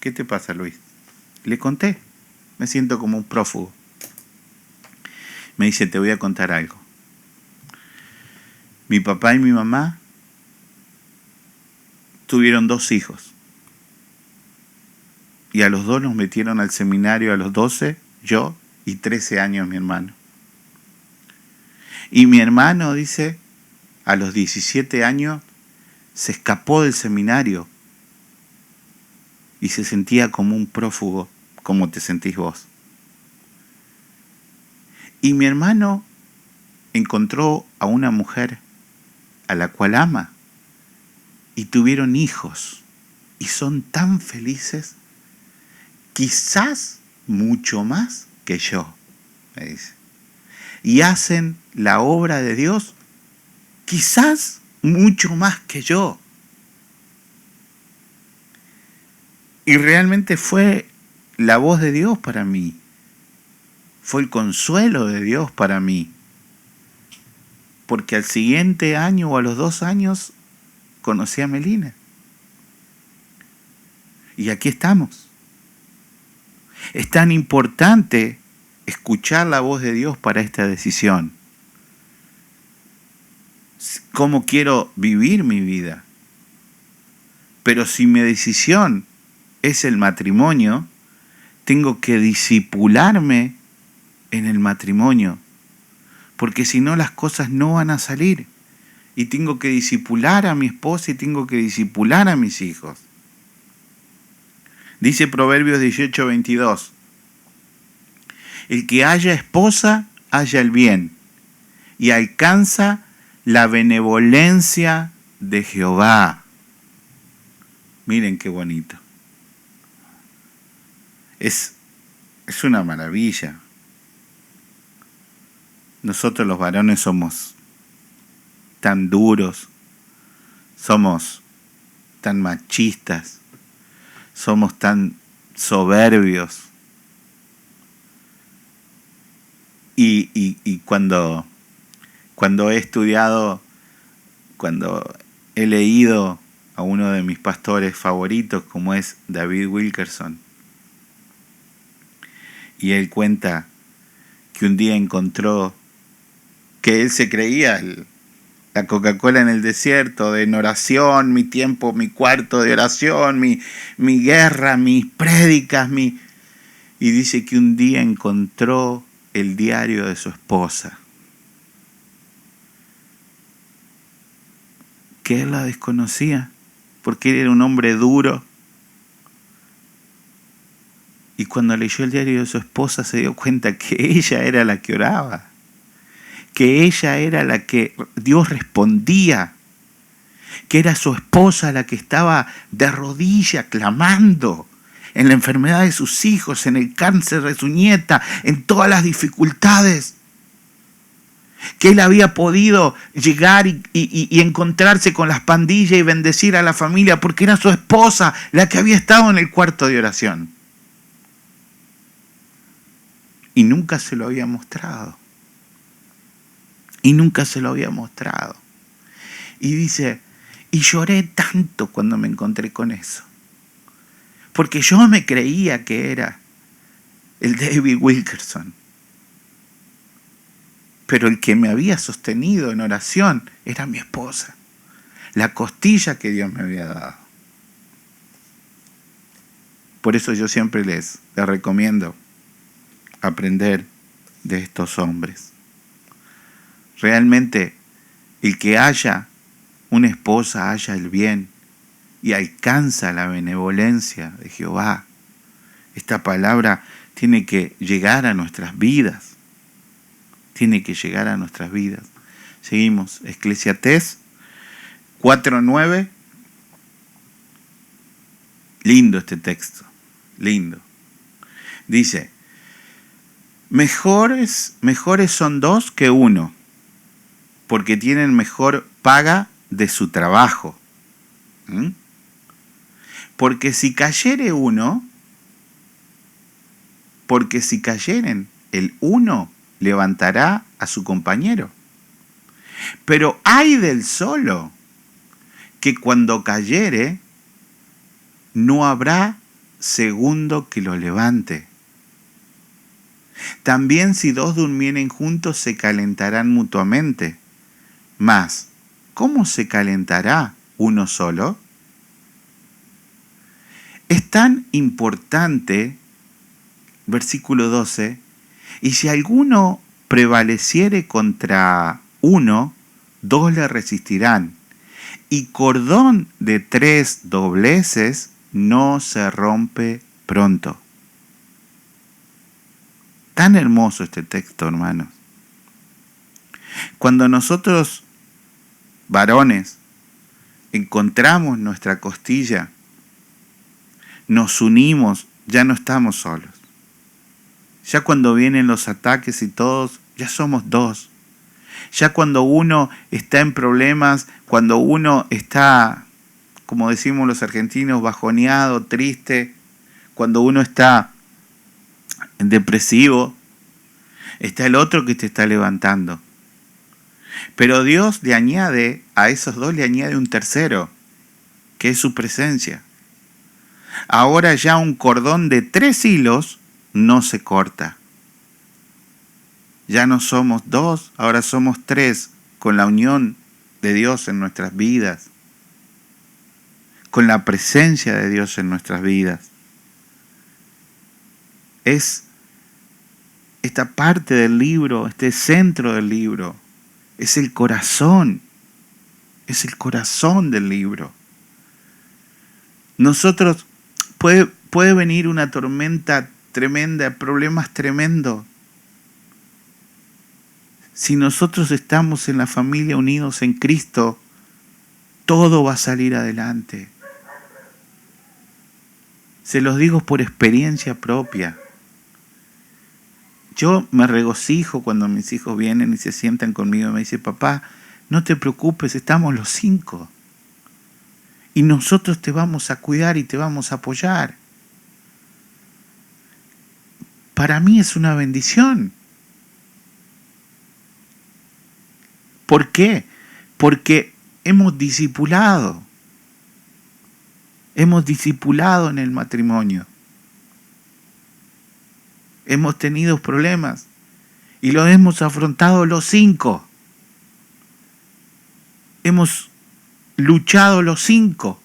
¿qué te pasa, Luis? Le conté. Me siento como un prófugo. Me dice: te voy a contar algo. Mi papá y mi mamá tuvieron 2 hijos. Y a los 2 nos metieron al seminario a los 12, yo, y 13 años mi hermano. Y mi hermano, dice, a los 17 años se escapó del seminario y se sentía como un prófugo, como te sentís vos. Y mi hermano encontró a una mujer a la cual ama y tuvieron hijos y son tan felices, quizás mucho más que yo, me dice. Y hacen la obra de Dios quizás mucho más que yo. Y realmente fue la voz de Dios para mí. Fue el consuelo de Dios para mí. Porque al siguiente año o a los 2 años conocí a Melina. Y aquí estamos. Es tan importante escuchar la voz de Dios para esta decisión. ¿Cómo quiero vivir mi vida? Pero si mi decisión es el matrimonio, tengo que disipularme en el matrimonio, porque si no las cosas no van a salir. Y tengo que disipular a mi esposa y tengo que disipular a mis hijos. Dice Proverbios 18:22, el que haya esposa, halla el bien, y alcanza la benevolencia de Jehová. Miren qué bonito. Es una maravilla. Nosotros los varones somos tan duros, somos tan machistas, somos tan soberbios. Y cuando he estudiado, cuando he leído a uno de mis pastores favoritos, como es David Wilkerson, y él cuenta que un día encontró que él se creía la Coca-Cola en el desierto, en oración, mi tiempo, mi cuarto de oración, mi guerra, mis prédicas, y dice que un día encontró el diario de su esposa, que él la desconocía, porque él era un hombre duro. Y cuando leyó el diario de su esposa se dio cuenta que ella era la que oraba, que ella era la que Dios respondía, que era su esposa la que estaba de rodillas clamando en la enfermedad de sus hijos, en el cáncer de su nieta, en todas las dificultades, que él había podido llegar y encontrarse con las pandillas y bendecir a la familia porque era su esposa la que había estado en el cuarto de oración. Y nunca se lo había mostrado. Y nunca se lo había mostrado. Y dice, y lloré tanto cuando me encontré con eso. Porque yo me creía que era el David Wilkerson. Pero el que me había sostenido en oración era mi esposa. La costilla que Dios me había dado. Por eso yo siempre les recomiendo aprender de estos hombres. Realmente, el que haya una esposa haya el bien y alcanza la benevolencia de Jehová. Esta palabra tiene que llegar a nuestras vidas. Tiene que llegar a nuestras vidas. Seguimos. Eclesiastés 4:9. Lindo este texto. Lindo. Dice, mejores son dos que uno, porque tienen mejor paga de su trabajo. Porque si cayeren el uno levantará a su compañero. Pero ay del solo, que cuando cayere, no habrá segundo que lo levante. También si dos durmieren juntos se calentarán mutuamente. Mas, ¿cómo se calentará uno solo? Es tan importante, versículo 12, y si alguno prevaleciere contra uno, dos le resistirán, y cordón de 3 dobleces no se rompe pronto. Tan hermoso este texto, hermanos. Cuando nosotros, varones, encontramos nuestra costilla, nos unimos, ya no estamos solos. Ya cuando vienen los ataques y todos, ya somos dos. Ya cuando uno está en problemas, cuando uno está, como decimos los argentinos, bajoneado, triste, cuando uno está depresivo, está el otro que te está levantando. Pero Dios le añade, a esos dos le añade un tercero, que es su presencia. Ahora ya un cordón de 3 hilos no se corta. Ya no somos 2, ahora somos 3, con la unión de Dios en nuestras vidas, con la presencia de Dios en nuestras vidas. es esta parte del libro, este centro del libro, es el corazón del libro. Nosotros, puede venir una tormenta tremenda, problemas tremendos. Si nosotros estamos en la familia unidos en Cristo, todo va a salir adelante. Se los digo por experiencia propia. Yo me regocijo cuando mis hijos vienen y se sientan conmigo y me dicen: papá, no te preocupes, estamos los 5. Y nosotros te vamos a cuidar y te vamos a apoyar. Para mí es una bendición. ¿Por qué? Porque hemos discipulado. Hemos discipulado en el matrimonio. Hemos tenido problemas y los hemos afrontado los 5. Hemos luchado los 5.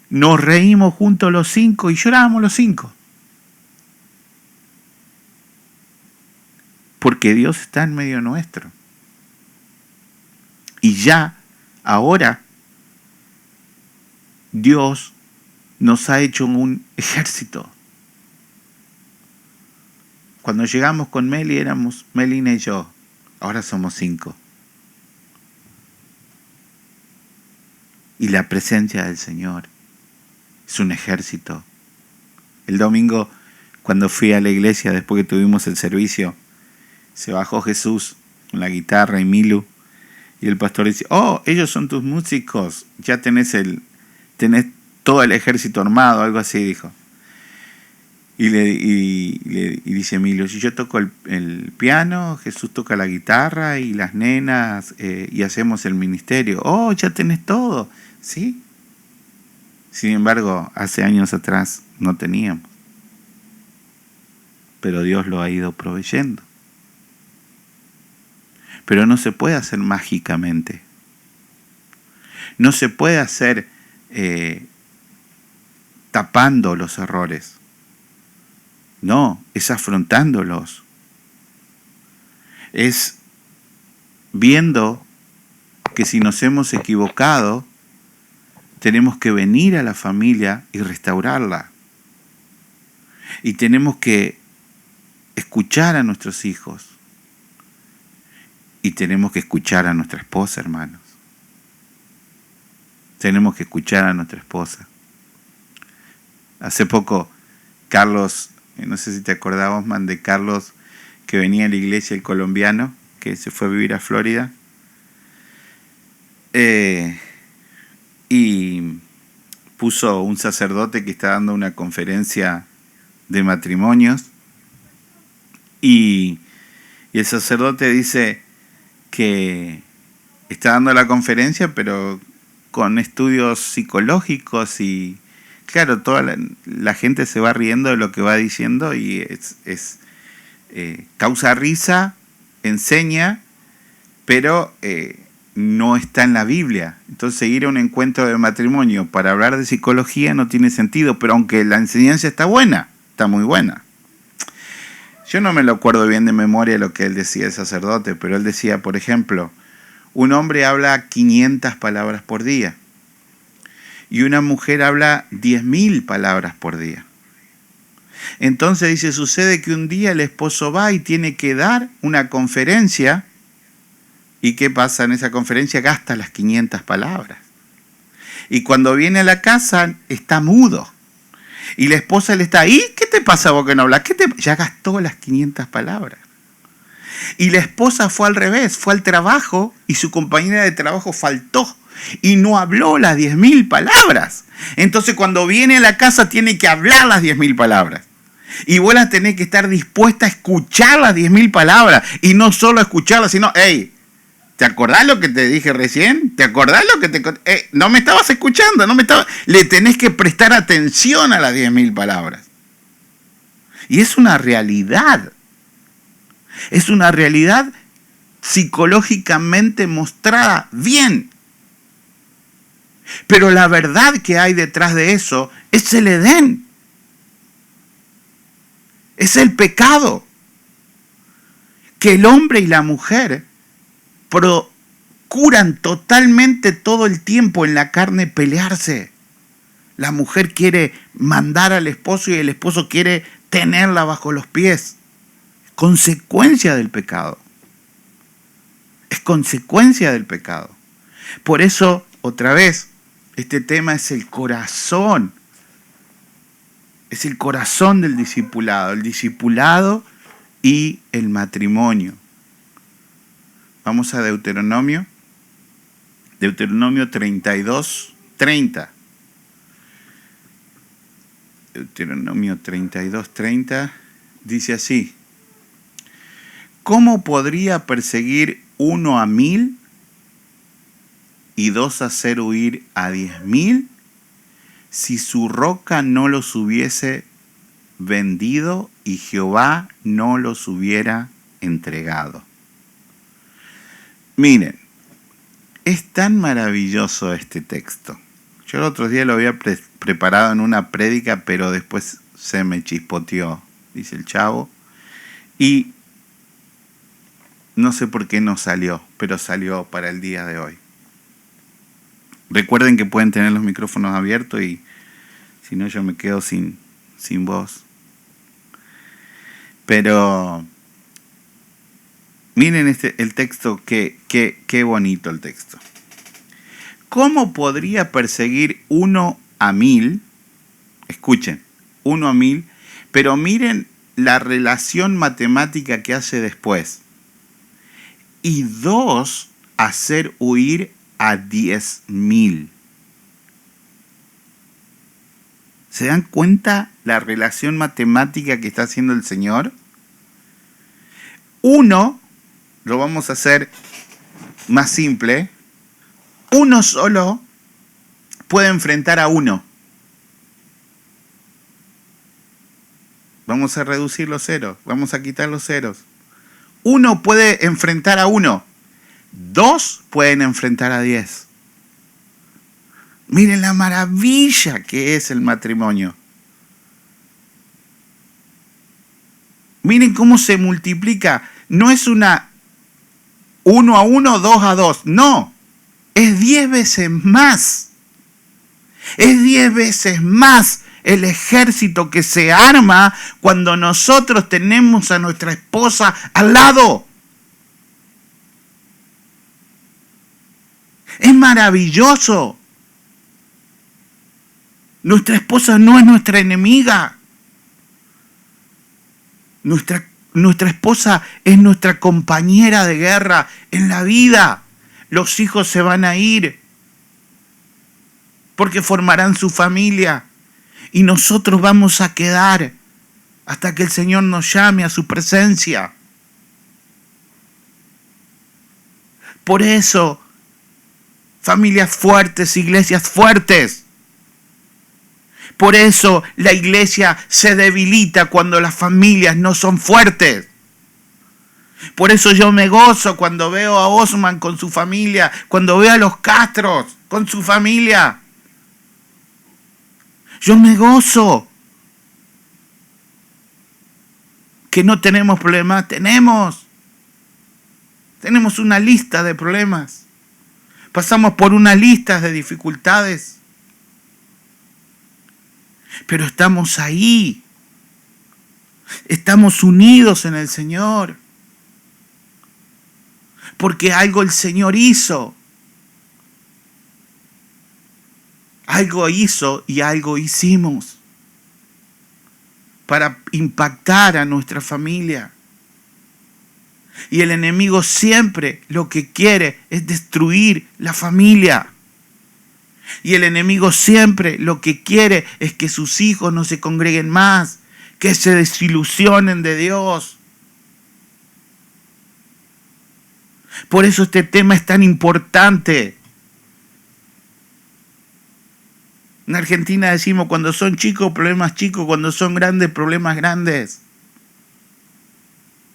Nos reímos juntos los 5 y lloramos los 5. Porque Dios está en medio nuestro. Y ya, ahora, Dios nos ha hecho un ejército. Cuando llegamos con Meli éramos Melina y yo. Ahora somos 5. Y la presencia del Señor es un ejército. El domingo, cuando fui a la iglesia, después que tuvimos el servicio, se bajó Jesús con la guitarra y Milu. Y el pastor dice: oh, ellos son tus músicos. Ya tenés todo el ejército armado, algo así dijo. Y dice Milu: si yo toco el piano, Jesús toca la guitarra y las nenas, y hacemos el ministerio. Oh, ya tenés todo. ¿Sí? Sin embargo, hace años atrás no teníamos. Pero Dios lo ha ido proveyendo. Pero no se puede hacer mágicamente. No se puede hacer tapando los errores. No, es afrontándolos. Es viendo que si nos hemos equivocado, tenemos que venir a la familia y restaurarla. Y tenemos que escuchar a nuestros hijos. Y tenemos que escuchar a nuestra esposa, hermanos. Tenemos que escuchar a nuestra esposa. Hace poco, Carlos, no sé si te acordabas, man, de Carlos, que venía a la iglesia, el colombiano, que se fue a vivir a Florida. Y puso un sacerdote que está dando una conferencia de matrimonios. Y el sacerdote dice que está dando la conferencia, pero con estudios psicológicos, y claro, toda la gente se va riendo de lo que va diciendo y causa risa, enseña, pero no está en la Biblia. Entonces ir a un encuentro de matrimonio para hablar de psicología no tiene sentido, pero aunque la enseñanza está buena, está muy buena. Yo no me lo acuerdo bien de memoria lo que él decía, el sacerdote, pero él decía, por ejemplo, un hombre habla 500 palabras por día y una mujer habla 10.000 palabras por día. Entonces dice, sucede que un día el esposo va y tiene que dar una conferencia, y ¿qué pasa en esa conferencia? Gasta las 500 palabras. Y cuando viene a la casa está mudo. Y la esposa le está: ¿y qué te pasa vos que no hablas? Ya gastó las 500 palabras. Y la esposa fue al revés, fue al trabajo y su compañera de trabajo faltó y no habló las 10.000 palabras. Entonces cuando viene a la casa tiene que hablar las 10.000 palabras. Y vos las tenés que estar dispuesta a escuchar las 10.000 palabras. Y no solo escucharlas, sino, hey, ¿te acordás lo que te dije recién? ¿Te acordás lo que te... no me estabas escuchando, le tenés que prestar atención a las 10.000 palabras. Y es una realidad. Es una realidad psicológicamente mostrada bien. Pero la verdad que hay detrás de eso es el Edén. Es el pecado. Que el hombre y la mujer procuran totalmente todo el tiempo en la carne pelearse. La mujer quiere mandar al esposo y el esposo quiere tenerla bajo los pies. Consecuencia del pecado. Es consecuencia del pecado. Por eso, otra vez, este tema es el corazón. Es el corazón del discipulado. El discipulado y el matrimonio. Vamos a Deuteronomio. Deuteronomio 32:30. Deuteronomio 32:30 dice así: ¿cómo podría perseguir uno a 1000 y 2 hacer huir a 10.000 si su roca no los hubiese vendido y Jehová no los hubiera entregado? Miren, es tan maravilloso este texto. Yo el otro día lo había preparado en una prédica, pero después se me chispoteó, dice el chavo, y no sé por qué no salió, pero salió para el día de hoy. Recuerden que pueden tener los micrófonos abiertos y si no yo me quedo sin voz. Pero miren el texto, qué bonito el texto. ¿Cómo podría perseguir 1 a 1000? Escuchen, 1 a 1000, pero miren la relación matemática que hace después. Y 2 hacer huir a 10.000. ¿Se dan cuenta la relación matemática que está haciendo el Señor? 1, lo vamos a hacer más simple. 1 solo puede enfrentar a 1. Vamos a reducir los ceros, vamos a quitar los ceros. 1 puede enfrentar a 1. 2 pueden enfrentar a 10. Miren la maravilla que es el matrimonio. Miren cómo se multiplica. No es una 1 a 1, 2 a 2. No. Es 10 veces más. Es 10 veces más el ejército que se arma cuando nosotros tenemos a nuestra esposa al lado. Es maravilloso. Nuestra esposa no es nuestra enemiga. Nuestra esposa es nuestra compañera de guerra en la vida. Los hijos se van a ir porque formarán su familia y nosotros vamos a quedar hasta que el Señor nos llame a su presencia. Por eso, familias fuertes, iglesias fuertes. Por eso la iglesia se debilita cuando las familias no son fuertes. Por eso yo me gozo cuando veo a Osman con su familia, cuando veo a los Castros con su familia. Yo me gozo. Que no tenemos problemas, tenemos una lista de problemas. Pasamos por una lista de dificultades. Pero estamos ahí. Estamos unidos en el Señor. Porque algo el Señor hizo. Algo hizo y algo hicimos. Para impactar a nuestra familia. Y el enemigo siempre lo que quiere es destruir la familia. Y el enemigo siempre lo que quiere es que sus hijos no se congreguen más, que se desilusionen de Dios. Por eso este tema es tan importante. En Argentina decimos, cuando son chicos, problemas chicos, cuando son grandes, problemas grandes.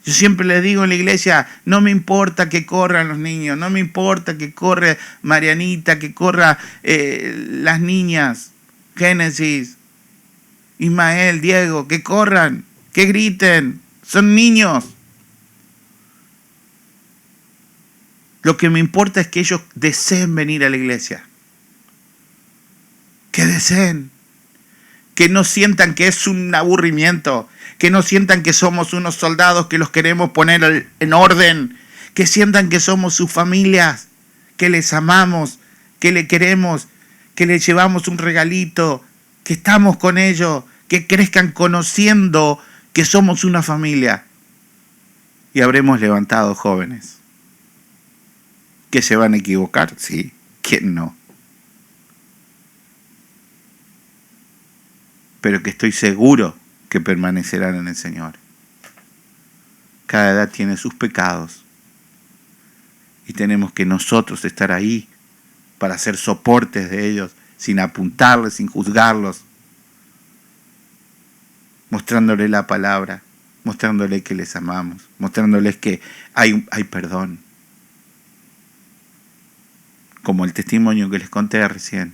Yo siempre les digo en la iglesia, no me importa que corran los niños, no me importa que corra Marianita, que corra las niñas, Génesis, Ismael, Diego, que corran. que griten, son niños. Lo que me importa es que ellos deseen venir a la iglesia. Que deseen. Que no sientan que es un aburrimiento. Que no sientan que somos unos soldados que los queremos poner en orden. Que sientan que somos sus familias. Que les amamos. Que le queremos. Que les llevamos un regalito. Que estamos con ellos. Que crezcan conociendo que somos una familia. Y habremos levantado jóvenes. ¿Que se van a equivocar? Sí. ¿Quién no? Pero que estoy seguro que permanecerán en el Señor. Cada edad tiene sus pecados. Y tenemos que nosotros estar ahí para hacer soportes de ellos, sin apuntarles, sin juzgarlos. Mostrándoles la palabra, mostrándoles que les amamos, mostrándoles que hay perdón. Como el testimonio que les conté recién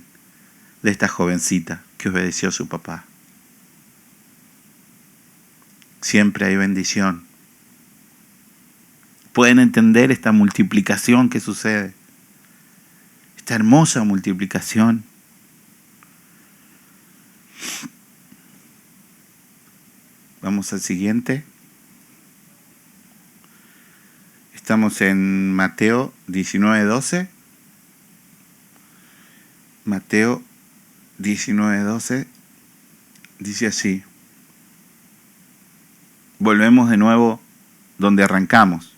de esta jovencita que obedeció a su papá. Siempre hay bendición. Pueden entender esta multiplicación que sucede, esta hermosa multiplicación. Vamos al siguiente. Estamos en Mateo 19:12. Mateo 19:12 dice así. Volvemos de nuevo donde arrancamos.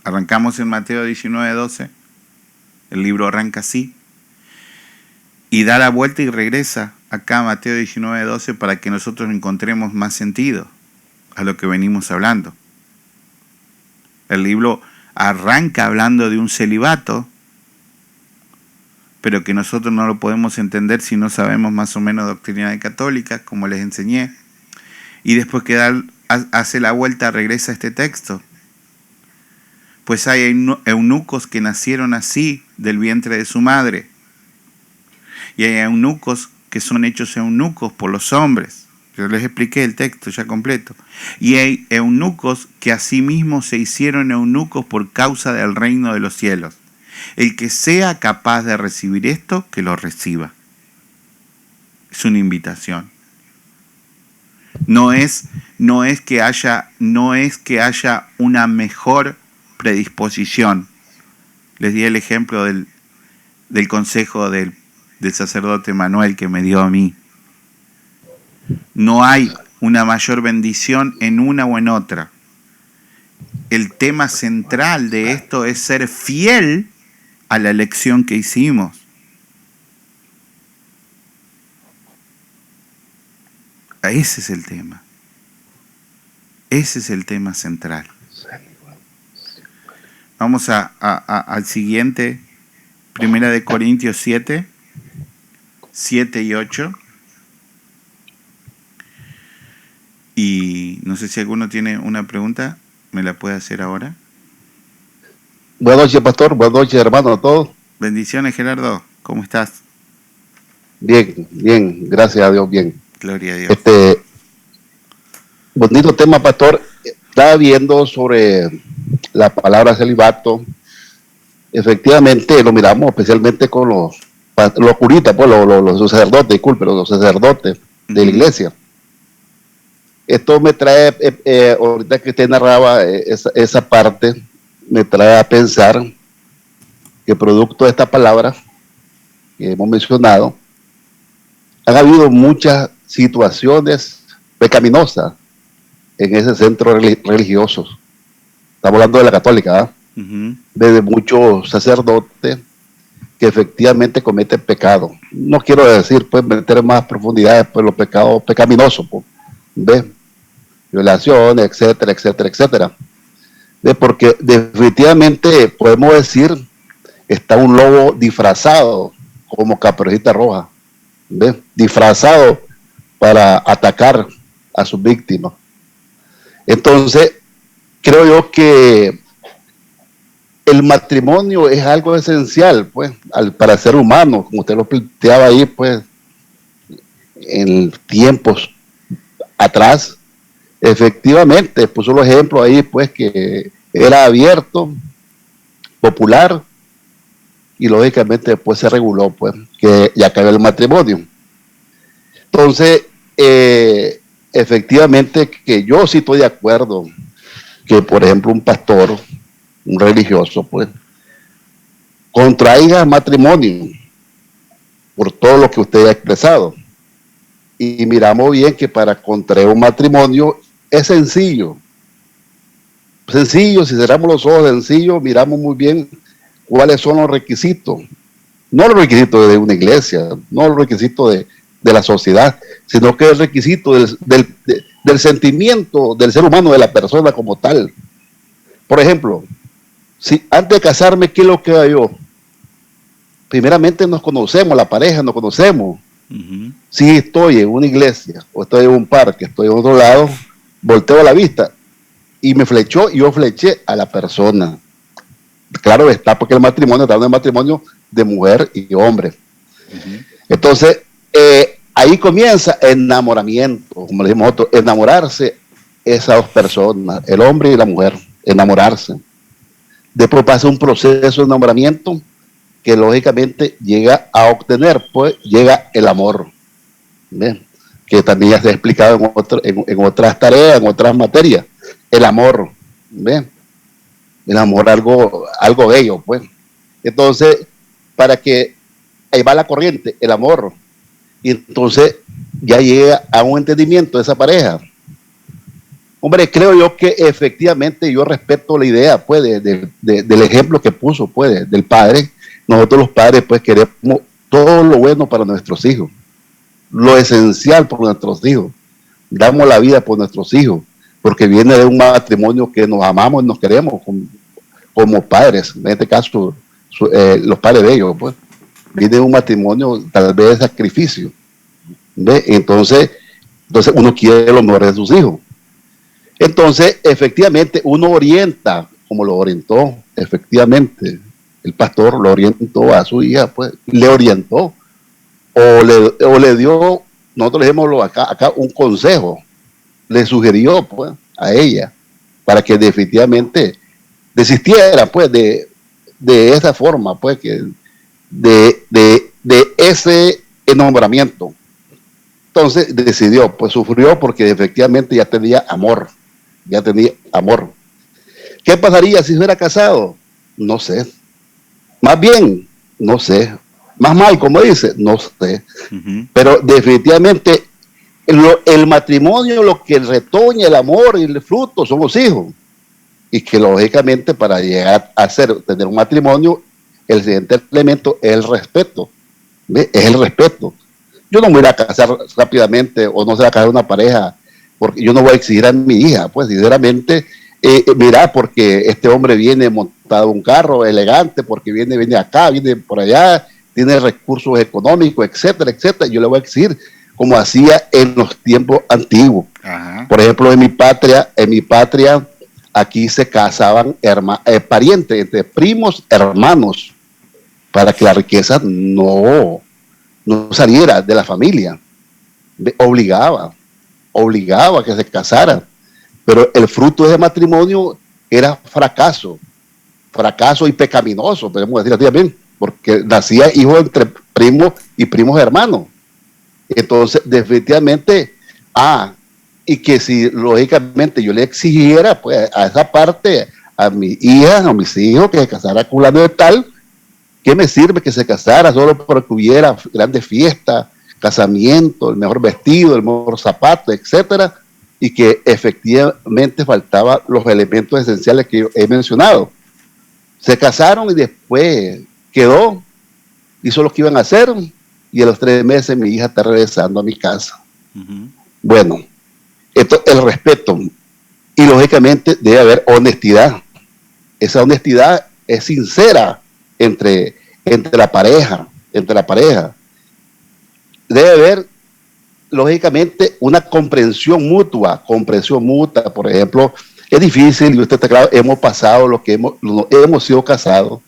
Arrancamos en Mateo 19:12. El libro arranca así. Y da la vuelta y regresa acá a Mateo 19:12 para que nosotros encontremos más sentido a lo que venimos hablando. El libro arranca hablando de un celibato, pero que nosotros no lo podemos entender si no sabemos más o menos doctrina católica, como les enseñé. Y después que hace la vuelta, regresa a este texto. Pues hay eunucos que nacieron así del vientre de su madre. Y hay eunucos que son hechos eunucos por los hombres. Yo les expliqué el texto ya completo. Y hay eunucos que asimismo se hicieron eunucos por causa del reino de los cielos. El que sea capaz de recibir esto, que lo reciba. Es una invitación. No es que haya una mejor predisposición. Les di el ejemplo del consejo del sacerdote Manuel que me dio a mí. No hay una mayor bendición en una o en otra. El tema central de esto es ser fiel a la elección que hicimos. Ese es el tema. Ese es el tema central. Vamos al siguiente. 1 Corintios 7 y 8. Y no sé si alguno tiene una pregunta, me la puede hacer ahora. Buenas noches, pastor. Buenas noches, hermano, a todos. Bendiciones, Gerardo. ¿Cómo estás? Bien. Gracias a Dios, bien. Gloria a Dios. Bonito tema, pastor. Estaba viendo sobre la palabra celibato. Efectivamente, lo miramos especialmente con los curitas, pues los sacerdotes, disculpe, los sacerdotes de la iglesia. Esto me trae, ahorita que usted narraba esa parte, me trae a pensar que producto de esta palabra que hemos mencionado, han habido muchas situaciones pecaminosas en ese centro religioso. Estamos hablando de la católica, desde muchos sacerdotes que efectivamente cometen pecado. No quiero decir, pues, meter más profundidades, pues, los pecados pecaminosos, pues, ¿ves? Violaciones, etcétera, etcétera, etcétera. ¿Ves? Porque definitivamente podemos decir, está un lobo disfrazado como Caperucita Roja, ¿ves? Disfrazado para atacar a sus víctimas. Entonces, creo yo que el matrimonio es algo esencial, pues, para el ser humano, como usted lo planteaba ahí, pues, en tiempos atrás, efectivamente puso los ejemplos ahí, pues que era abierto, popular, y lógicamente después se reguló, pues, que ya cayó el matrimonio. Entonces, efectivamente que yo sí estoy de acuerdo que, por ejemplo, un pastor, un religioso, pues, contraiga matrimonio por todo lo que usted ha expresado. Y miramos bien que para contraer un matrimonio es sencillo. Sencillo, si cerramos los ojos, sencillo, miramos muy bien cuáles son los requisitos. No los requisitos de una iglesia, no los requisitos de la sociedad, sino que el requisito del sentimiento del ser humano, de la persona como tal. Por ejemplo, si antes de casarme, ¿qué es lo que hago yo? Primeramente nos conocemos, la pareja nos conocemos. Si estoy en una iglesia, o estoy en un parque, estoy en otro lado, volteo la vista y me flechó y yo fleché a la persona. Claro está, porque el matrimonio está en un matrimonio de mujer y hombre. Entonces, ahí comienza enamoramiento, como le decimos nosotros, enamorarse esas dos personas, el hombre y la mujer, enamorarse. Después pasa un proceso de enamoramiento que lógicamente llega a obtener, pues llega el amor, ¿bien? Que también ya se ha explicado en otras tareas, en otras materias, el amor, ¿bien? El amor, algo bello, pues. Entonces, para que ahí va la corriente, el amor, y entonces ya llega a un entendimiento de esa pareja. Hombre, creo yo que efectivamente yo respeto la idea, pues, del ejemplo que puso, pues, del padre. Nosotros los padres, pues, queremos todo lo bueno para nuestros hijos, lo esencial por nuestros hijos. Damos la vida por nuestros hijos, porque viene de un matrimonio que nos amamos y nos queremos como padres. En este caso, los padres de ellos, pues, viene de un matrimonio tal vez de sacrificio. ¿Ve? Entonces uno quiere lo mejor de sus hijos. Entonces, efectivamente, uno orienta, como lo orientó, efectivamente, el pastor lo orientó a su hija, pues, le orientó, o le dio, nosotros le dijimos acá un consejo, le sugirió, pues, a ella, para que definitivamente desistiera, pues, de esa forma, pues, que de ese enamoramiento. Entonces decidió, pues sufrió porque efectivamente ya tenía amor. ¿Qué pasaría si fuera casado? No sé. Más bien, no sé. Más mal, como dice, no sé. Pero definitivamente el matrimonio, lo que retoña el amor y el fruto son los hijos. Y que lógicamente para llegar a tener un matrimonio, el siguiente elemento es el respeto. ¿Ve? Es el respeto. Yo no me voy a casar rápidamente o no se va a casar una pareja porque yo no voy a exigir a mi hija, pues sinceramente, mira, porque este hombre viene montado en un carro elegante, porque viene acá, viene por allá, tiene recursos económicos, etcétera, etcétera. Yo le voy a exigir como hacía en los tiempos antiguos. Por ejemplo, en mi patria, aquí se casaban parientes, entre primos, hermanos, para que la riqueza no saliera de la familia. Obligaba a que se casaran. Pero el fruto de ese matrimonio era fracaso y pecaminoso, podemos decir así también, porque nacía hijo entre primos y primos hermanos. Entonces, definitivamente, y que si lógicamente yo le exigiera, pues, a esa parte, a mi hija, a mis hijos, que se casara con fulano de tal, ¿qué me sirve que se casara solo porque hubiera grandes fiestas, casamiento, el mejor vestido, el mejor zapato, etcétera? Y que efectivamente faltaban los elementos esenciales que yo he mencionado. Se casaron y después hizo lo que iban a hacer, y a los 3 meses mi hija está regresando a mi casa. Bueno, esto es el respeto. Y lógicamente debe haber honestidad. Esa honestidad es sincera entre la pareja. Debe haber, lógicamente, una comprensión mutua. Por ejemplo, es difícil, y usted está claro, hemos pasado hemos sido casados.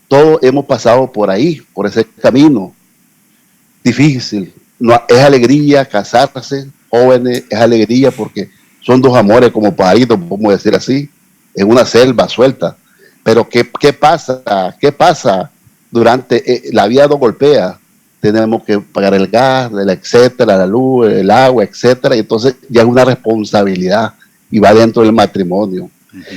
Todos hemos pasado por ahí, por ese camino. Difícil. No, es alegría casarse, jóvenes, es alegría porque son dos amores como pajaritos, podemos decir así, en una selva suelta. Pero ¿qué pasa? ¿Qué pasa durante la vida nos golpea? Tenemos que pagar el gas, etcétera, la luz, el agua, etcétera, y entonces ya es una responsabilidad y va dentro del matrimonio.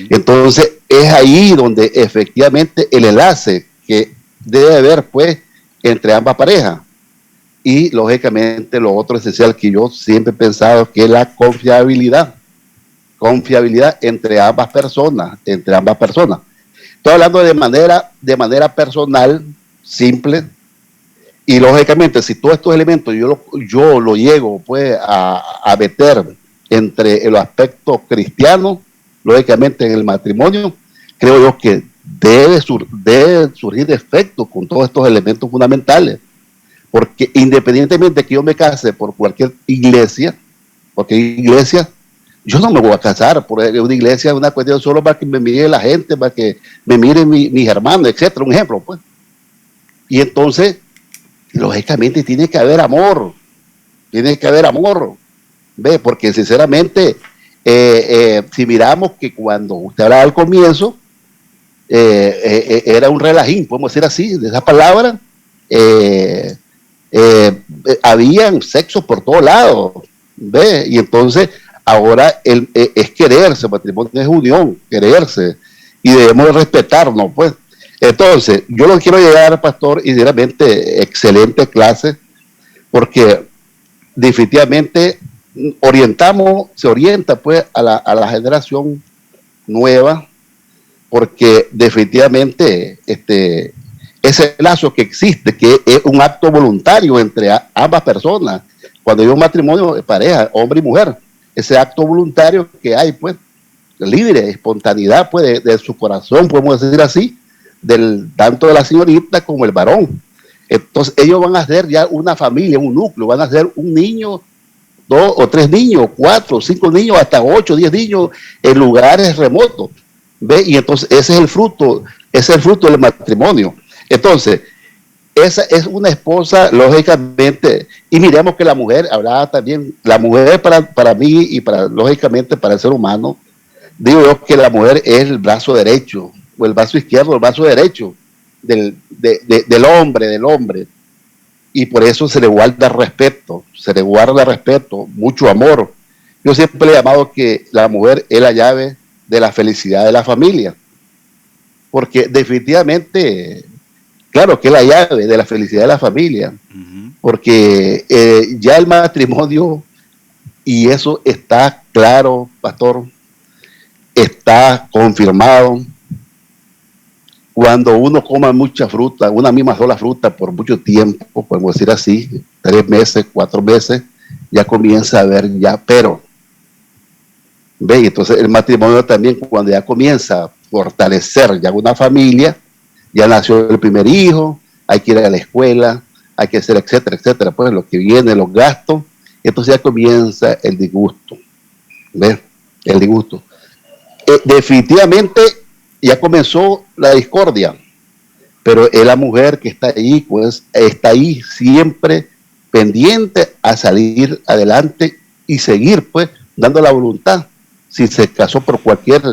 Entonces es ahí donde efectivamente el enlace que debe haber pues entre ambas parejas. Y lógicamente lo otro esencial que yo siempre he pensado que es la confiabilidad entre ambas personas. Estoy hablando de manera personal, simple, y lógicamente si todos estos elementos yo lo llego pues a meter entre el aspecto cristiano, lógicamente en el matrimonio, creo yo que debe surgir efecto con todos estos elementos fundamentales. Porque independientemente que yo me case por cualquier iglesia, yo no me voy a casar por una iglesia, una cuestión solo para que me mire la gente, para que me miren mis hermanos, etcétera, un ejemplo, pues. Y entonces, lógicamente, tiene que haber amor, ¿ve? Porque sinceramente, si miramos que cuando usted hablaba al comienzo, era un relajín, podemos decir así, de esa palabra, habían sexo por todos lados, ¿ve? Y entonces ahora es quererse, matrimonio es unión, quererse, y debemos respetarnos, pues. Entonces, yo lo quiero llegar, pastor, y sinceramente, excelente clase, porque definitivamente se orienta pues a la generación nueva, porque definitivamente ese lazo que existe, que es un acto voluntario entre ambas personas, cuando hay un matrimonio de pareja, hombre y mujer, ese acto voluntario que hay, pues, libre, espontaneidad, pues, de su corazón, podemos decir así, tanto de la señorita como el varón. Entonces, ellos van a ser ya una familia, un núcleo, van a ser un niño, 2 o 3 niños, 4 o 5 niños, hasta 8 o 10 niños en lugares remotos. ¿Ve? Y entonces, ese es el fruto del matrimonio. Entonces, esa es una esposa, lógicamente, y miremos que la mujer, hablaba también, la mujer para mí y lógicamente para el ser humano, digo yo que la mujer es el brazo derecho, o el brazo izquierdo, el brazo derecho del hombre, y por eso se le guarda respeto, mucho amor. Yo siempre he llamado que la mujer es la llave de la felicidad de la familia, porque definitivamente, claro que es la llave de la felicidad de la familia, porque ya el matrimonio, y eso está claro, pastor, está confirmado, cuando uno come mucha fruta, una misma sola fruta por mucho tiempo, podemos decir así, 3 meses, 4 meses, ya comienza a haber pero. ¿Ve? Entonces el matrimonio también, cuando ya comienza a fortalecer ya una familia, ya nació el primer hijo, hay que ir a la escuela, hay que hacer, etcétera, etcétera, pues lo que viene, los gastos, entonces ya comienza el disgusto. ¿Ve? El disgusto. Definitivamente ya comenzó la discordia, pero es la mujer que está ahí, pues está ahí siempre pendiente a salir adelante y seguir, pues, dando la voluntad, si se casó por cualquier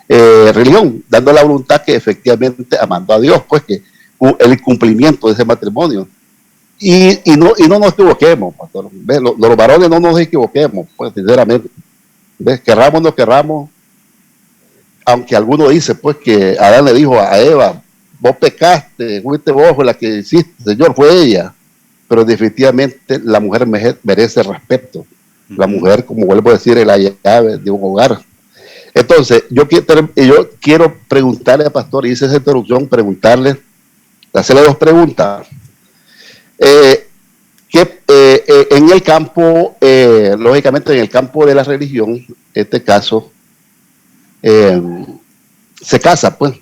religión, dando la voluntad que efectivamente amando a Dios, pues que el cumplimiento de ese matrimonio. Y no nos equivoquemos, pastor. Los varones no nos equivoquemos, pues sinceramente. ¿Ves? Querramos o no querramos, aunque alguno dice pues que Adán le dijo a Eva, vos pecaste, fuiste vos la que hiciste, Señor, fue ella. Pero definitivamente la mujer merece respeto. La mujer, como vuelvo a decir, es la llave de un hogar. Entonces, yo quiero preguntarle al pastor, hice esa introducción, hacerle 2 preguntas. En el campo, lógicamente en el campo de la religión, en este caso, se casa, pues,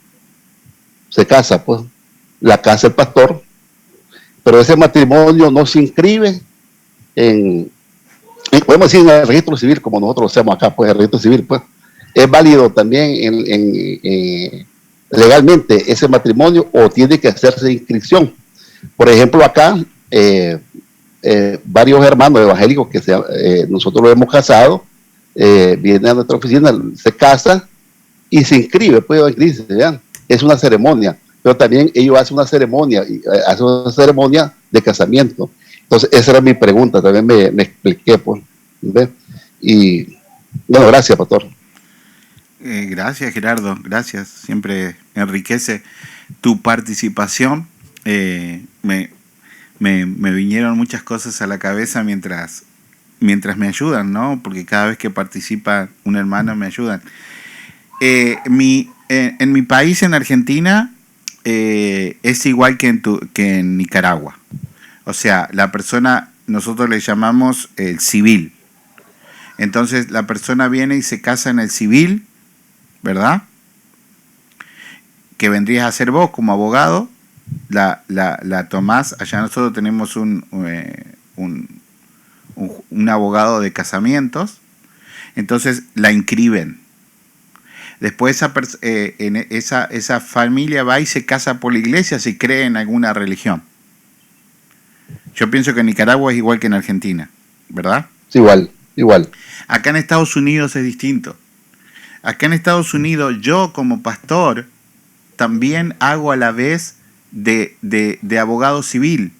la casa el pastor, pero ese matrimonio no se inscribe podemos decir en el registro civil, como nosotros lo hacemos acá, pues el registro civil, pues, es válido también legalmente ese matrimonio o tiene que hacerse inscripción. Por ejemplo, acá, varios hermanos evangélicos que nosotros lo hemos casado, vienen a nuestra oficina, se casan y se inscribe, pues inscribirse, ¿vean? Es una ceremonia, pero también ellos hacen una ceremonia de casamiento. Entonces, esa era mi pregunta, también me expliqué, pues, ¿ves? Y, bueno, gracias, pastor. Gracias, Gerardo, gracias. Siempre enriquece tu participación. Me vinieron muchas cosas a la cabeza mientras me ayudan, ¿no? Porque cada vez que participa un hermano me ayudan. En mi país, en Argentina, es igual que en Nicaragua. O sea, la persona, nosotros le llamamos el civil. Entonces, la persona viene y se casa en el civil, ¿verdad? Que vendrías a ser vos como abogado, la tomás. Allá nosotros tenemos un abogado de casamientos, entonces la inscriben. Después esa familia va y se casa por la iglesia si cree en alguna religión. Yo pienso que en Nicaragua es igual que en Argentina, ¿verdad? Sí, igual. Acá en Estados Unidos es distinto. Acá en Estados Unidos yo como pastor también hago a la vez de abogado civil.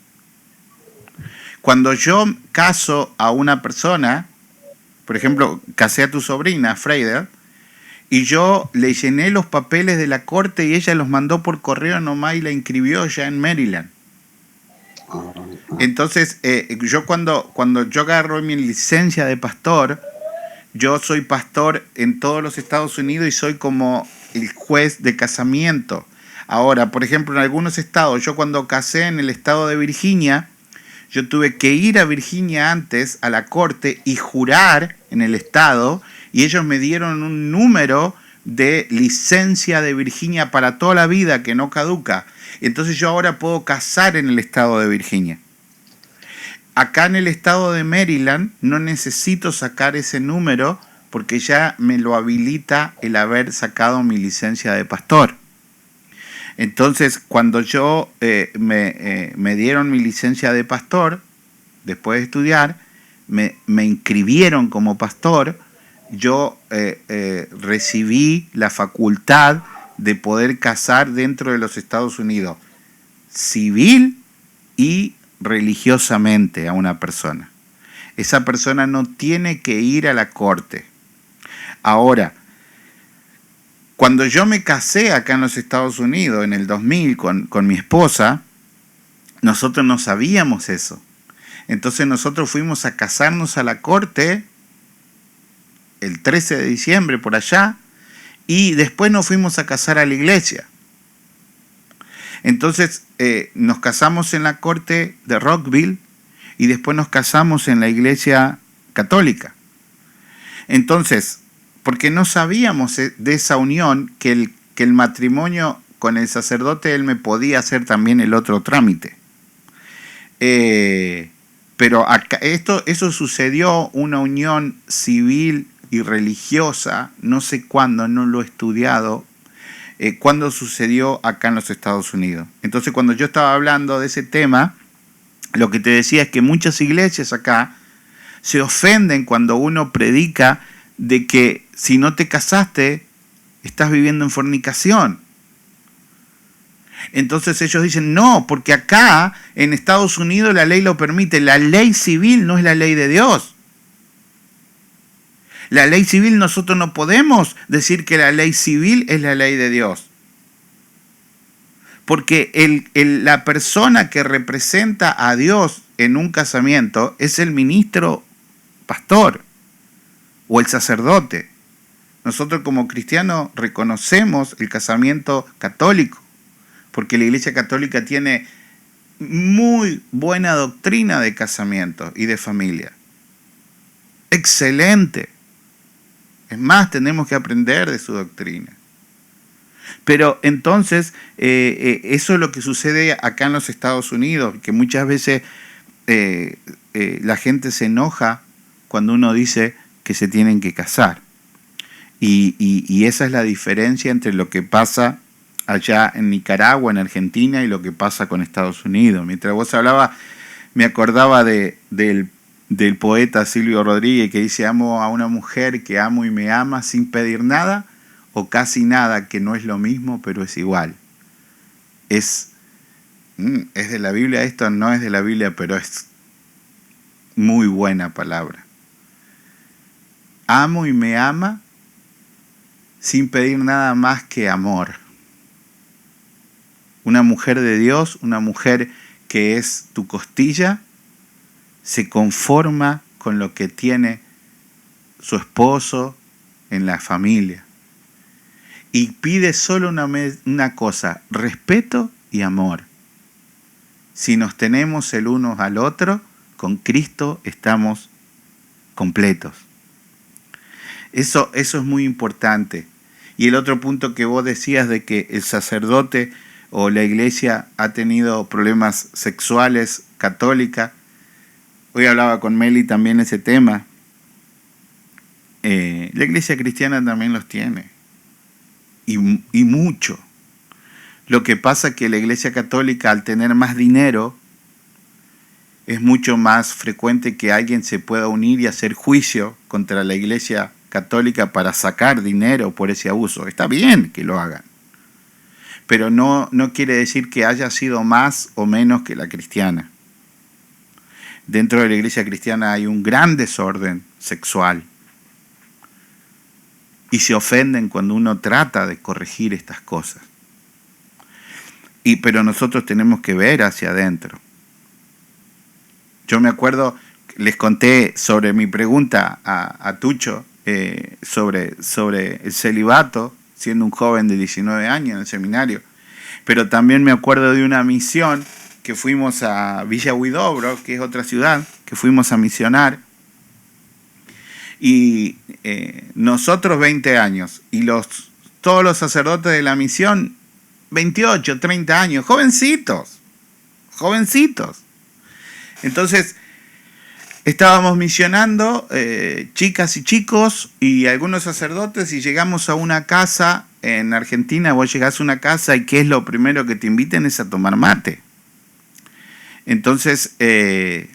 Cuando yo caso a una persona, por ejemplo, casé a tu sobrina, Freider, y yo le llené los papeles de la corte y ella los mandó por correo nomás y la inscribió ya en Maryland. Entonces, yo cuando yo agarro mi licencia de pastor, yo soy pastor en todos los Estados Unidos y soy como el juez de casamiento. Ahora, por ejemplo, en algunos estados, yo cuando casé en el estado de Virginia, yo tuve que ir a Virginia antes a la corte y jurar en el estado, y ellos me dieron un número de licencia de Virginia para toda la vida que no caduca. Entonces yo ahora puedo casar en el estado de Virginia. Acá en el estado de Maryland no necesito sacar ese número porque ya me lo habilita el haber sacado mi licencia de pastor. Entonces, cuando yo me dieron mi licencia de pastor, después de estudiar, me inscribieron como pastor, yo recibí la facultad de poder casar dentro de los Estados Unidos, civil y religiosamente a una persona. Esa persona no tiene que ir a la corte. Ahora, cuando yo me casé acá en los Estados Unidos en el 2000 con mi esposa, nosotros no sabíamos eso. Entonces nosotros fuimos a casarnos a la corte el 13 de diciembre por allá, y después nos fuimos a casar a la iglesia. Entonces nos casamos en la corte de Rockville y después nos casamos en la iglesia católica. Entonces, porque no sabíamos de esa unión, que el matrimonio con el sacerdote, él me podía hacer también el otro trámite. Pero acá, eso sucedió, una unión civil y religiosa, no sé cuándo, no lo he estudiado, cuándo sucedió acá en los Estados Unidos. Entonces, cuando yo estaba hablando de ese tema, lo que te decía es que muchas iglesias acá se ofenden cuando uno predica de que si no te casaste, estás viviendo en fornicación. Entonces ellos dicen, no, porque acá en Estados Unidos la ley lo permite. La ley civil no es la ley de Dios. La ley civil, nosotros no podemos decir que la ley civil es la ley de Dios. Porque la persona que representa a Dios en un casamiento es el ministro pastor o el sacerdote. Nosotros como cristianos reconocemos el casamiento católico, porque la Iglesia Católica tiene muy buena doctrina de casamiento y de familia. Excelente. Es más, tenemos que aprender de su doctrina. Pero entonces, eso es lo que sucede acá en los Estados Unidos, que muchas veces la gente se enoja cuando uno dice que se tienen que casar. Y esa es la diferencia entre lo que pasa allá en Nicaragua, en Argentina, y lo que pasa con Estados Unidos. Mientras vos hablabas, me acordaba del poeta Silvio Rodríguez, que dice: amo a una mujer que amo y me ama sin pedir nada o casi nada, que no es lo mismo pero es igual. ¿Es de la Biblia esto? No es de la Biblia, pero es muy buena palabra. Amo y me ama sin pedir nada más que amor. Una mujer de Dios, una mujer que es tu costilla, se conforma con lo que tiene su esposo en la familia. Y pide solo una cosa: respeto y amor. Si nos tenemos el uno al otro, con Cristo estamos completos. Eso es muy importante. Y el otro punto que vos decías, de que el sacerdote o la iglesia ha tenido problemas sexuales católica. Hoy hablaba con Meli también ese tema. La iglesia cristiana también los tiene. Y mucho. Lo que pasa es que la iglesia católica, al tener más dinero, es mucho más frecuente que alguien se pueda unir y hacer juicio contra la iglesia católica para sacar dinero por ese abuso. Está bien que lo hagan, pero no quiere decir que haya sido más o menos que la cristiana. Dentro de la iglesia cristiana hay un gran desorden sexual y se ofenden cuando uno trata de corregir estas cosas. Pero nosotros tenemos que ver hacia adentro. Yo me acuerdo, les conté sobre mi pregunta a Tucho sobre el celibato, siendo un joven de 19 años en el seminario. Pero también me acuerdo de una misión que fuimos a Villa Huidobro, que es otra ciudad, que fuimos a misionar. Y nosotros 20 años, y todos los sacerdotes de la misión 28, 30 años, jovencitos. Entonces, estábamos misionando, chicas y chicos, y algunos sacerdotes, y llegamos a una casa en Argentina. Vos llegás a una casa y ¿qué es lo primero que te inviten? Es a tomar mate. Entonces, ¿se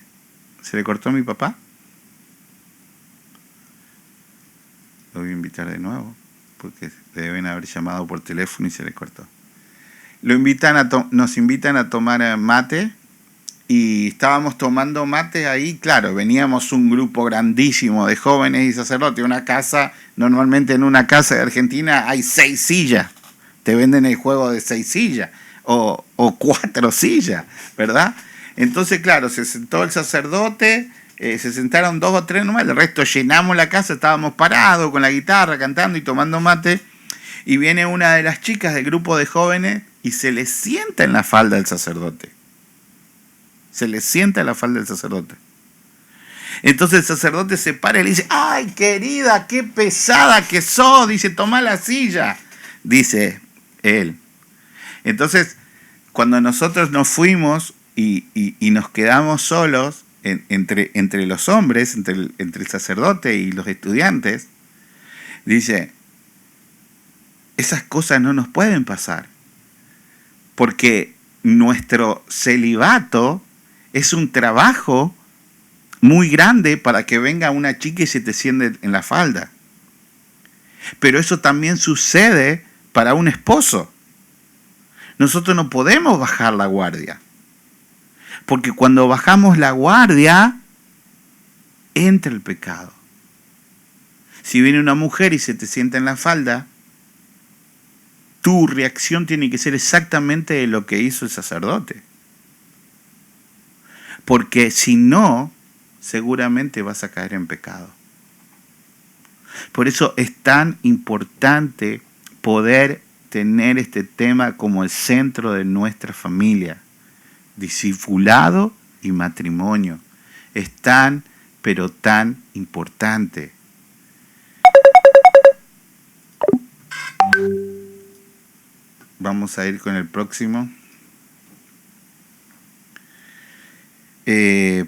le cortó a mi papá? Lo voy a invitar de nuevo, porque deben haber llamado por teléfono y se le cortó. Nos invitan a tomar mate, y estábamos tomando mate ahí. Claro, veníamos un grupo grandísimo de jóvenes y sacerdotes. Una casa, normalmente en una casa de Argentina hay 6 sillas. Te venden el juego de 6 sillas o 4 sillas, ¿verdad? Entonces, claro, se sentó el sacerdote, se sentaron 2 o 3 nomás, el resto llenamos la casa, estábamos parados con la guitarra, cantando y tomando mate. Y viene una de las chicas del grupo de jóvenes y se le sienta en la falda del sacerdote. Se le sienta en la falda del sacerdote. Entonces el sacerdote se para y le dice: ¡ay, querida, qué pesada que sos! Dice: toma la silla, dice él. Entonces, cuando nosotros nos fuimos y nos quedamos solos entre los hombres, entre el sacerdote y los estudiantes, dice: esas cosas no nos pueden pasar, porque nuestro celibato es un trabajo muy grande para que venga una chica y se te siente en la falda. Pero eso también sucede para un esposo. Nosotros no podemos bajar la guardia, porque cuando bajamos la guardia, entra el pecado. Si viene una mujer y se te sienta en la falda, tu reacción tiene que ser exactamente lo que hizo el sacerdote. Porque si no, seguramente vas a caer en pecado. Por eso es tan importante poder tener este tema como el centro de nuestra familia. Discipulado y matrimonio. Es tan, pero tan importante. Vamos a ir con el próximo.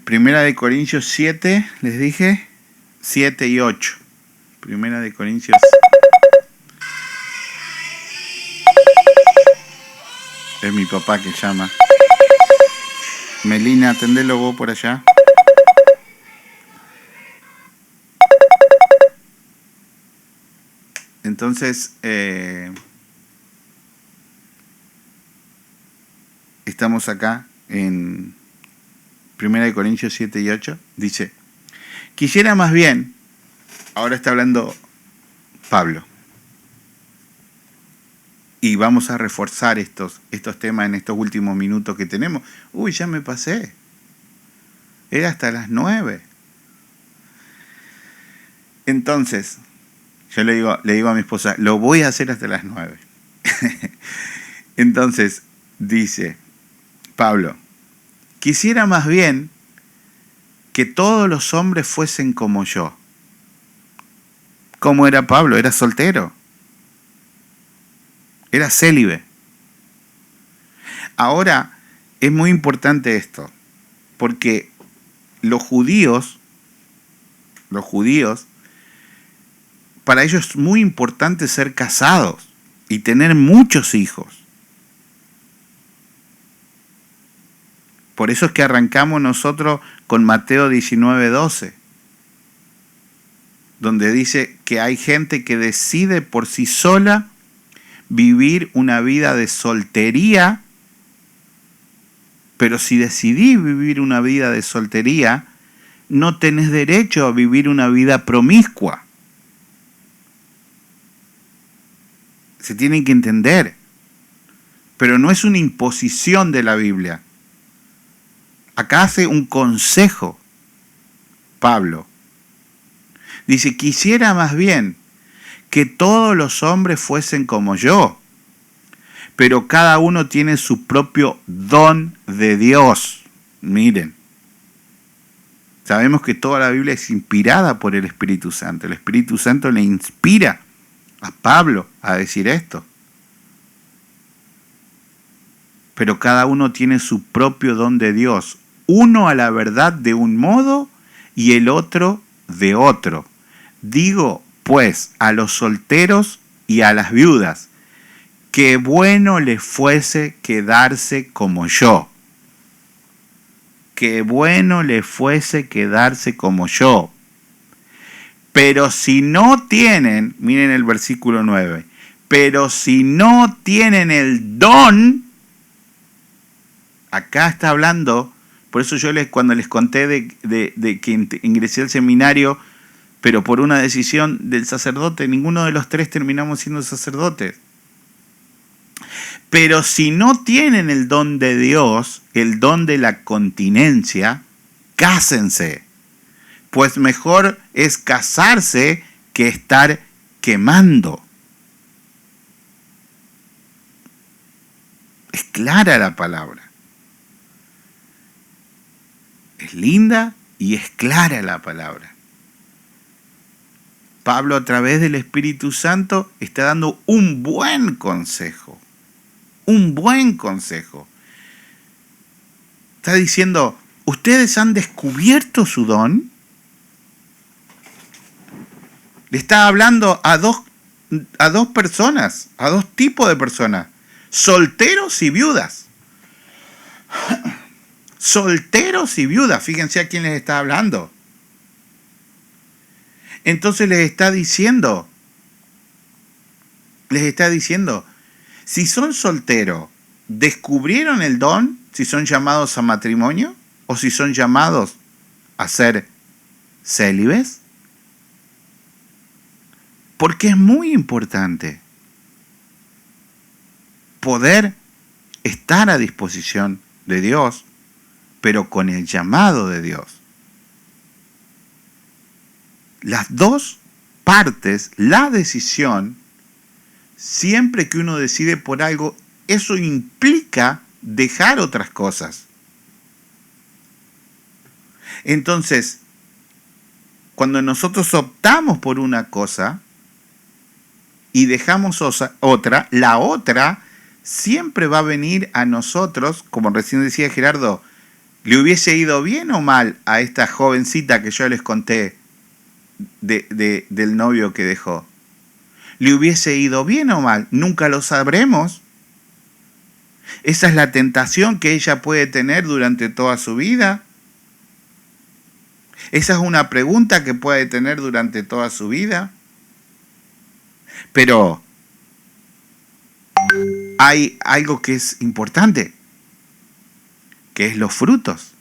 Primera de Corintios 7, les dije, 7 y 8. Primera de Corintios. Es mi papá que llama. Melina, atendelo vos por allá. Entonces, estamos acá en 1 Corintios 7 y 8. Dice, quisiera más bien, ahora está hablando Pablo, y vamos a reforzar estos temas en estos últimos minutos que tenemos. Uy, ya me pasé. Era hasta las 9. Entonces, yo le digo a mi esposa, lo voy a hacer hasta las 9. Entonces, dice Pablo, quisiera más bien que todos los hombres fuesen como yo. ¿Cómo era Pablo? Era soltero. Era célibe. Ahora, es muy importante esto, porque los judíos, para ellos es muy importante ser casados y tener muchos hijos. Por eso es que arrancamos nosotros con Mateo 19:12, donde dice que hay gente que decide por sí sola vivir una vida de soltería, pero si decidís vivir una vida de soltería, no tenés derecho a vivir una vida promiscua. Se tienen que entender, pero no es una imposición de la Biblia. Acá hace un consejo Pablo. Dice, quisiera más bien que todos los hombres fuesen como yo, pero cada uno tiene su propio don de Dios. Miren, sabemos que toda la Biblia es inspirada por el Espíritu Santo. El Espíritu Santo le inspira a Pablo a decir esto. Pero cada uno tiene su propio don de Dios. Uno a la verdad de un modo y el otro de otro. Digo, pues, a los solteros y a las viudas, que bueno les fuese quedarse como yo. Que bueno les fuese quedarse como yo. Pero si no tienen, miren el versículo 9, pero si no tienen el don, acá está hablando, por eso yo cuando les conté de que ingresé al seminario, pero por una decisión del sacerdote, ninguno de los tres terminamos siendo sacerdotes. Pero si no tienen el don de Dios, el don de la continencia, cásense. Pues mejor es casarse que estar quemando. Es clara la palabra. Es linda y es clara la palabra. Pablo, a través del Espíritu Santo, está dando un buen consejo. Un buen consejo. Está diciendo, ¿ustedes han descubierto su don? Le está hablando a dos personas, a dos tipos de personas, solteros y viudas. Solteros y viudas, fíjense a quién les está hablando. Entonces les está diciendo, si son solteros, ¿descubrieron el don? Si son llamados a matrimonio o si son llamados a ser célibes. Porque es muy importante poder estar a disposición de Dios, pero con el llamado de Dios. Las dos partes, la decisión, siempre que uno decide por algo, eso implica dejar otras cosas. Entonces, cuando nosotros optamos por una cosa y dejamos otra, la otra siempre va a venir a nosotros, como recién decía Gerardo, ¿le hubiese ido bien o mal a esta jovencita que yo les conté del novio que dejó? ¿Le hubiese ido bien o mal? Nunca lo sabremos. ¿Esa es la tentación que ella puede tener durante toda su vida? ¿Esa es una pregunta que puede tener durante toda su vida? Pero hay algo que es importante, que es los frutos.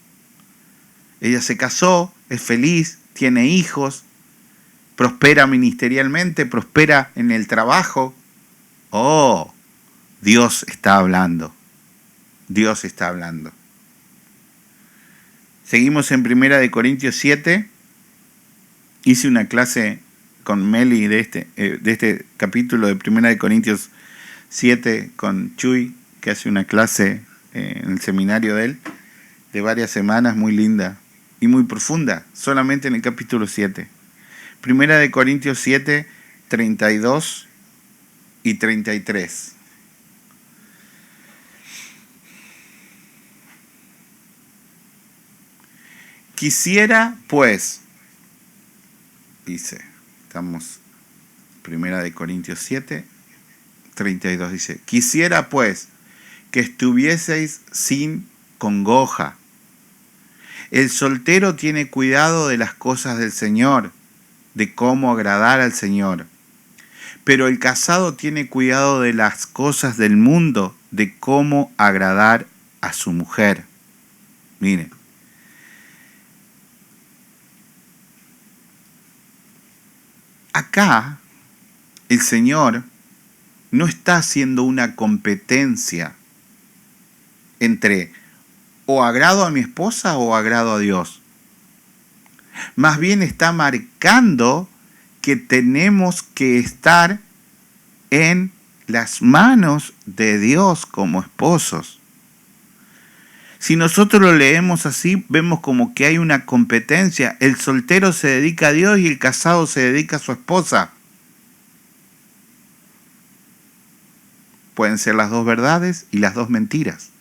Ella se casó, es feliz, tiene hijos, prospera ministerialmente, prospera en el trabajo. Oh, Dios está hablando. Dios está hablando. Seguimos en 1 Corintios 7. Hice una clase con Meli de este capítulo de 1 Corintios 7 con Chuy, que hace una clase en el seminario de él, de varias semanas, muy linda y muy profunda, solamente en el capítulo 7. 1 Corintios 7, 32 y 33. Quisiera, pues, dice, estamos 1 Corintios 7, 32, dice, quisiera, pues, que estuvieseis sin congoja. El soltero tiene cuidado de las cosas del Señor, de cómo agradar al Señor. Pero el casado tiene cuidado de las cosas del mundo, de cómo agradar a su mujer. Miren. Acá el Señor no está haciendo una competencia entre o agrado a mi esposa o agrado a Dios. Más bien está marcando que tenemos que estar en las manos de Dios como esposos. Si nosotros lo leemos así, vemos como que hay una competencia. El soltero se dedica a Dios y el casado se dedica a su esposa. Pueden ser las dos verdades y las dos mentiras.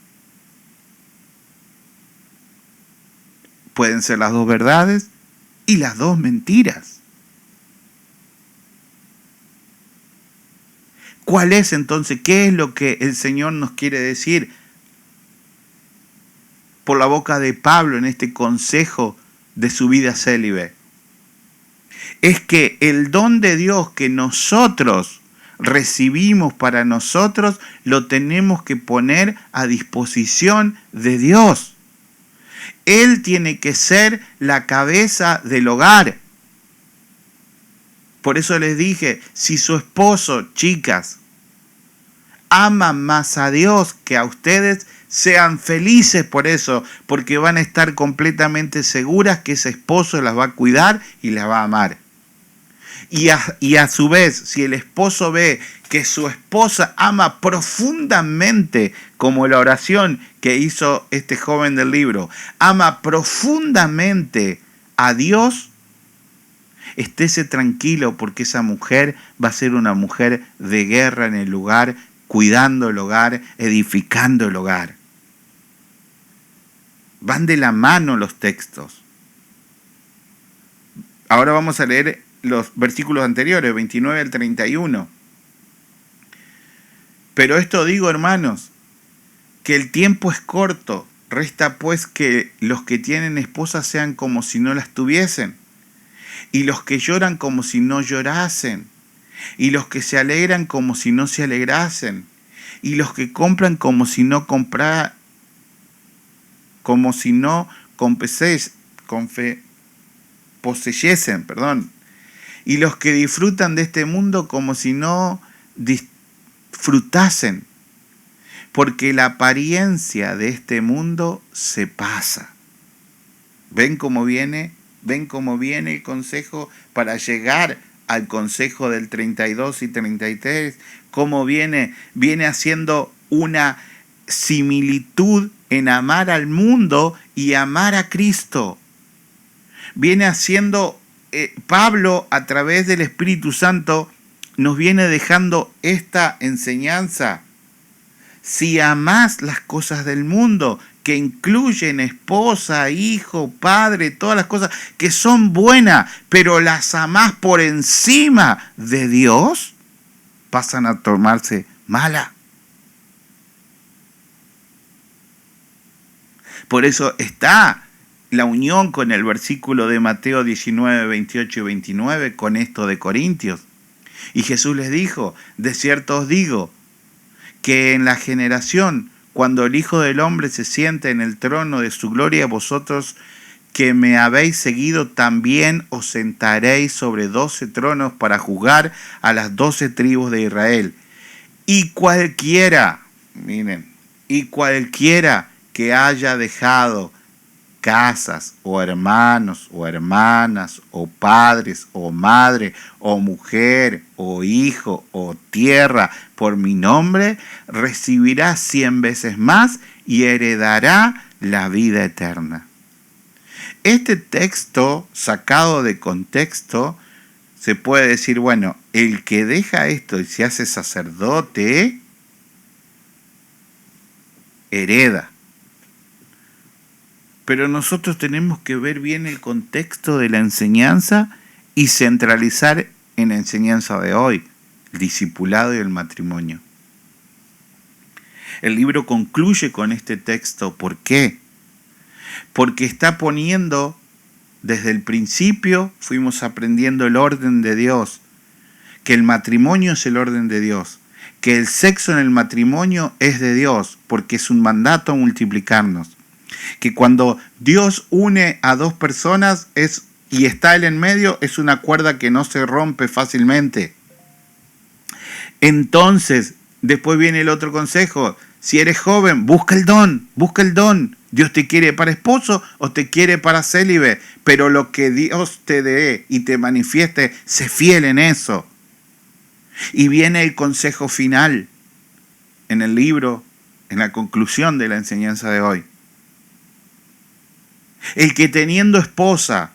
Pueden ser las dos verdades y las dos mentiras. ¿Cuál es entonces? ¿Qué es lo que el Señor nos quiere decir por la boca de Pablo en este consejo de su vida célibe? Es que el don de Dios que nosotros recibimos para nosotros lo tenemos que poner a disposición de Dios. Él tiene que ser la cabeza del hogar. Por eso les dije, si su esposo, chicas, ama más a Dios que a ustedes, sean felices por eso, porque van a estar completamente seguras que ese esposo las va a cuidar y las va a amar. Y a su vez, si el esposo ve que su esposa ama profundamente, como la oración que hizo este joven del libro, ama profundamente a Dios, estése tranquilo porque esa mujer va a ser una mujer de guerra en el hogar, cuidando el hogar, edificando el hogar. Van de la mano los textos. Ahora vamos a leer los versículos anteriores, 29 al 31. Pero esto digo, hermanos, que el tiempo es corto. Resta pues que los que tienen esposas sean como si no las tuviesen, y los que lloran como si no llorasen, y los que se alegran como si no se alegrasen, y los que compran como si no comprara, como si no poseyesen, y los que disfrutan de este mundo como si no disfrutasen, porque la apariencia de este mundo se pasa. ¿Ven cómo viene? ¿Ven cómo viene el consejo para llegar al consejo del 32 y 33? ¿Cómo viene? Viene haciendo una similitud en amar al mundo y amar a Cristo. Viene haciendo, Pablo a través del Espíritu Santo nos viene dejando esta enseñanza. Si amás las cosas del mundo, que incluyen esposa, hijo, padre, todas las cosas que son buenas, pero las amás por encima de Dios, pasan a tomarse mala. Por eso está la unión con el versículo de Mateo 19, 28 y 29 con esto de Corintios. Y Jesús les dijo, de cierto os digo, que en la generación, cuando el Hijo del Hombre se siente en el trono de su gloria, vosotros que me habéis seguido, también os sentaréis sobre 12 tronos para juzgar a las 12 tribus de Israel. Y cualquiera, miren, y cualquiera que haya dejado casas, o hermanos, o hermanas, o padres, o madre, o mujer, o hijo, o tierra, por mi nombre, recibirá 100 veces más y heredará la vida eterna. Este texto, sacado de contexto, se puede decir, bueno, el que deja esto y se hace sacerdote, hereda. Pero nosotros tenemos que ver bien el contexto de la enseñanza y centralizar en la enseñanza de hoy, el discipulado y el matrimonio. El libro concluye con este texto. ¿Por qué? Porque está poniendo, desde el principio fuimos aprendiendo el orden de Dios, que el matrimonio es el orden de Dios, que el sexo en el matrimonio es de Dios, porque es un mandato a multiplicarnos. Que cuando Dios une a dos personas y está Él en medio, es una cuerda que no se rompe fácilmente. Entonces, después viene el otro consejo. Si eres joven, busca el don, busca el don. Dios te quiere para esposo o te quiere para célibe, pero lo que Dios te dé y te manifieste, sé fiel en eso. Y viene el consejo final en el libro, en la conclusión de la enseñanza de hoy. El que teniendo esposa,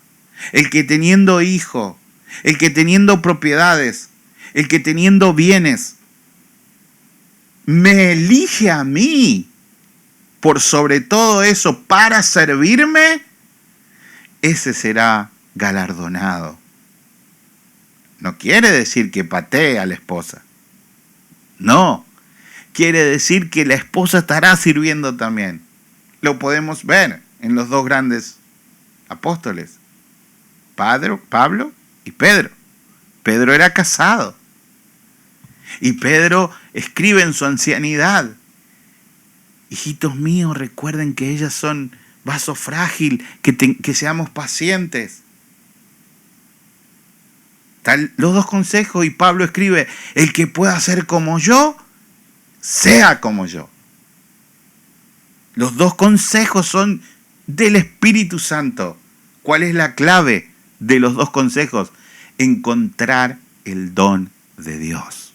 el que teniendo hijo, el que teniendo propiedades, el que teniendo bienes, me elige a mí por sobre todo eso para servirme, ese será galardonado. No quiere decir que patee a la esposa. No, quiere decir que la esposa estará sirviendo también. Lo podemos ver en los dos grandes apóstoles, Pablo y Pedro. Pedro era casado. Y Pedro escribe en su ancianidad: hijitos míos, recuerden que ellas son vaso frágil, que seamos pacientes. Los dos consejos, y Pablo escribe: el que pueda ser como yo, sea como yo. Los dos consejos son del Espíritu Santo. ¿Cuál es la clave de los dos consejos? Encontrar el don de Dios.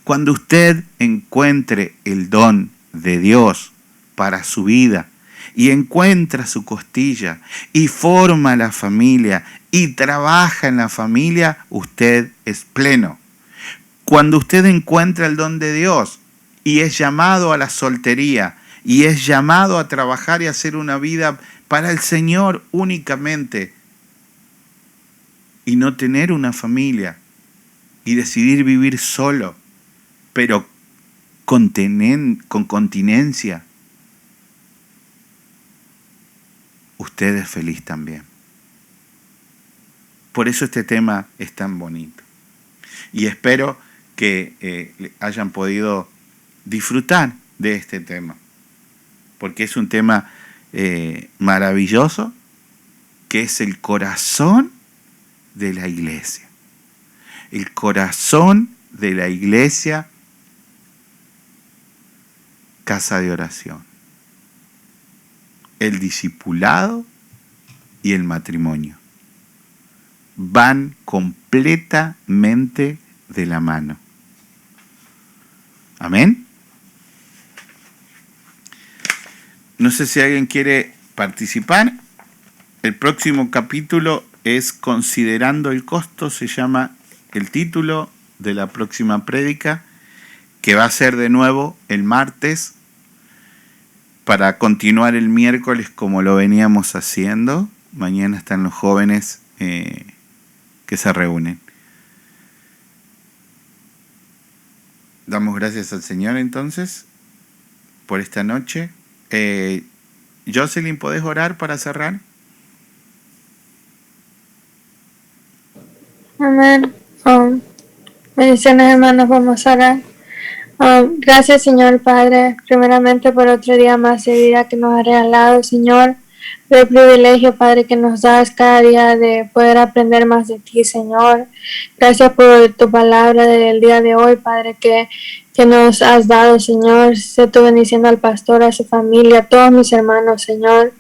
Cuando usted encuentre el don de Dios para su vida y encuentra su costilla y forma la familia y trabaja en la familia, usted es pleno. Cuando usted encuentra el don de Dios y es llamado a la soltería y es llamado a trabajar y hacer una vida para el Señor únicamente y no tener una familia y decidir vivir solo, pero con continencia, usted es feliz también. Por eso este tema es tan bonito. Y espero que hayan podido disfrutar de este tema, porque es un tema maravilloso, que es el corazón de la iglesia. El corazón de la iglesia, casa de oración. El discipulado y el matrimonio van completamente de la mano. Amén. No sé si alguien quiere participar. El próximo capítulo es Considerando el costo, se llama el título de la próxima prédica, que va a ser de nuevo el martes, para continuar el miércoles como lo veníamos haciendo. Mañana están los jóvenes que se reúnen. Damos gracias al Señor entonces por esta noche. Jocelyn, ¿podés orar para cerrar? Amén. Bendiciones, hermanos, vamos a orar. Gracias, Señor Padre, primeramente por otro día más de vida que nos ha regalado, Señor, por el privilegio, Padre, que nos das cada día de poder aprender más de ti, Señor. Gracias por tu palabra del día de hoy, Padre, que nos has dado, Señor. Sé tú bendiciendo al pastor, a su familia, a todos mis hermanos, Señor.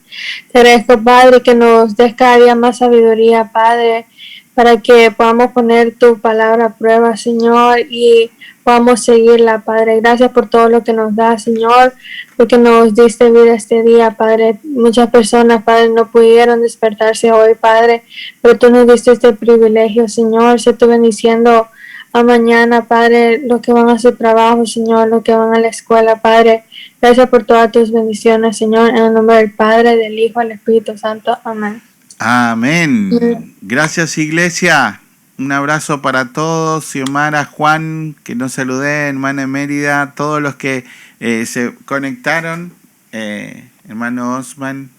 Te agradezco, Padre, que nos des cada día más sabiduría, Padre, para que podamos poner tu palabra a prueba, Señor, y podamos seguirla, Padre. Gracias por todo lo que nos da, Señor, porque nos diste vida este día, Padre. Muchas personas, Padre, no pudieron despertarse hoy, Padre, pero tú nos diste este privilegio, Señor. Sé tú bendiciendo a mañana, Padre, los que van a su trabajo, Señor, los que van a la escuela, Padre. Gracias por todas tus bendiciones, Señor, en el nombre del Padre, del Hijo, del Espíritu Santo. Amén. Amén. Gracias, iglesia. Un abrazo para todos. Xiomara, Juan, que nos saludé, hermana Mérida, todos los que se conectaron. Hermano Osman,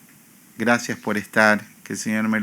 gracias por estar. Que el Señor me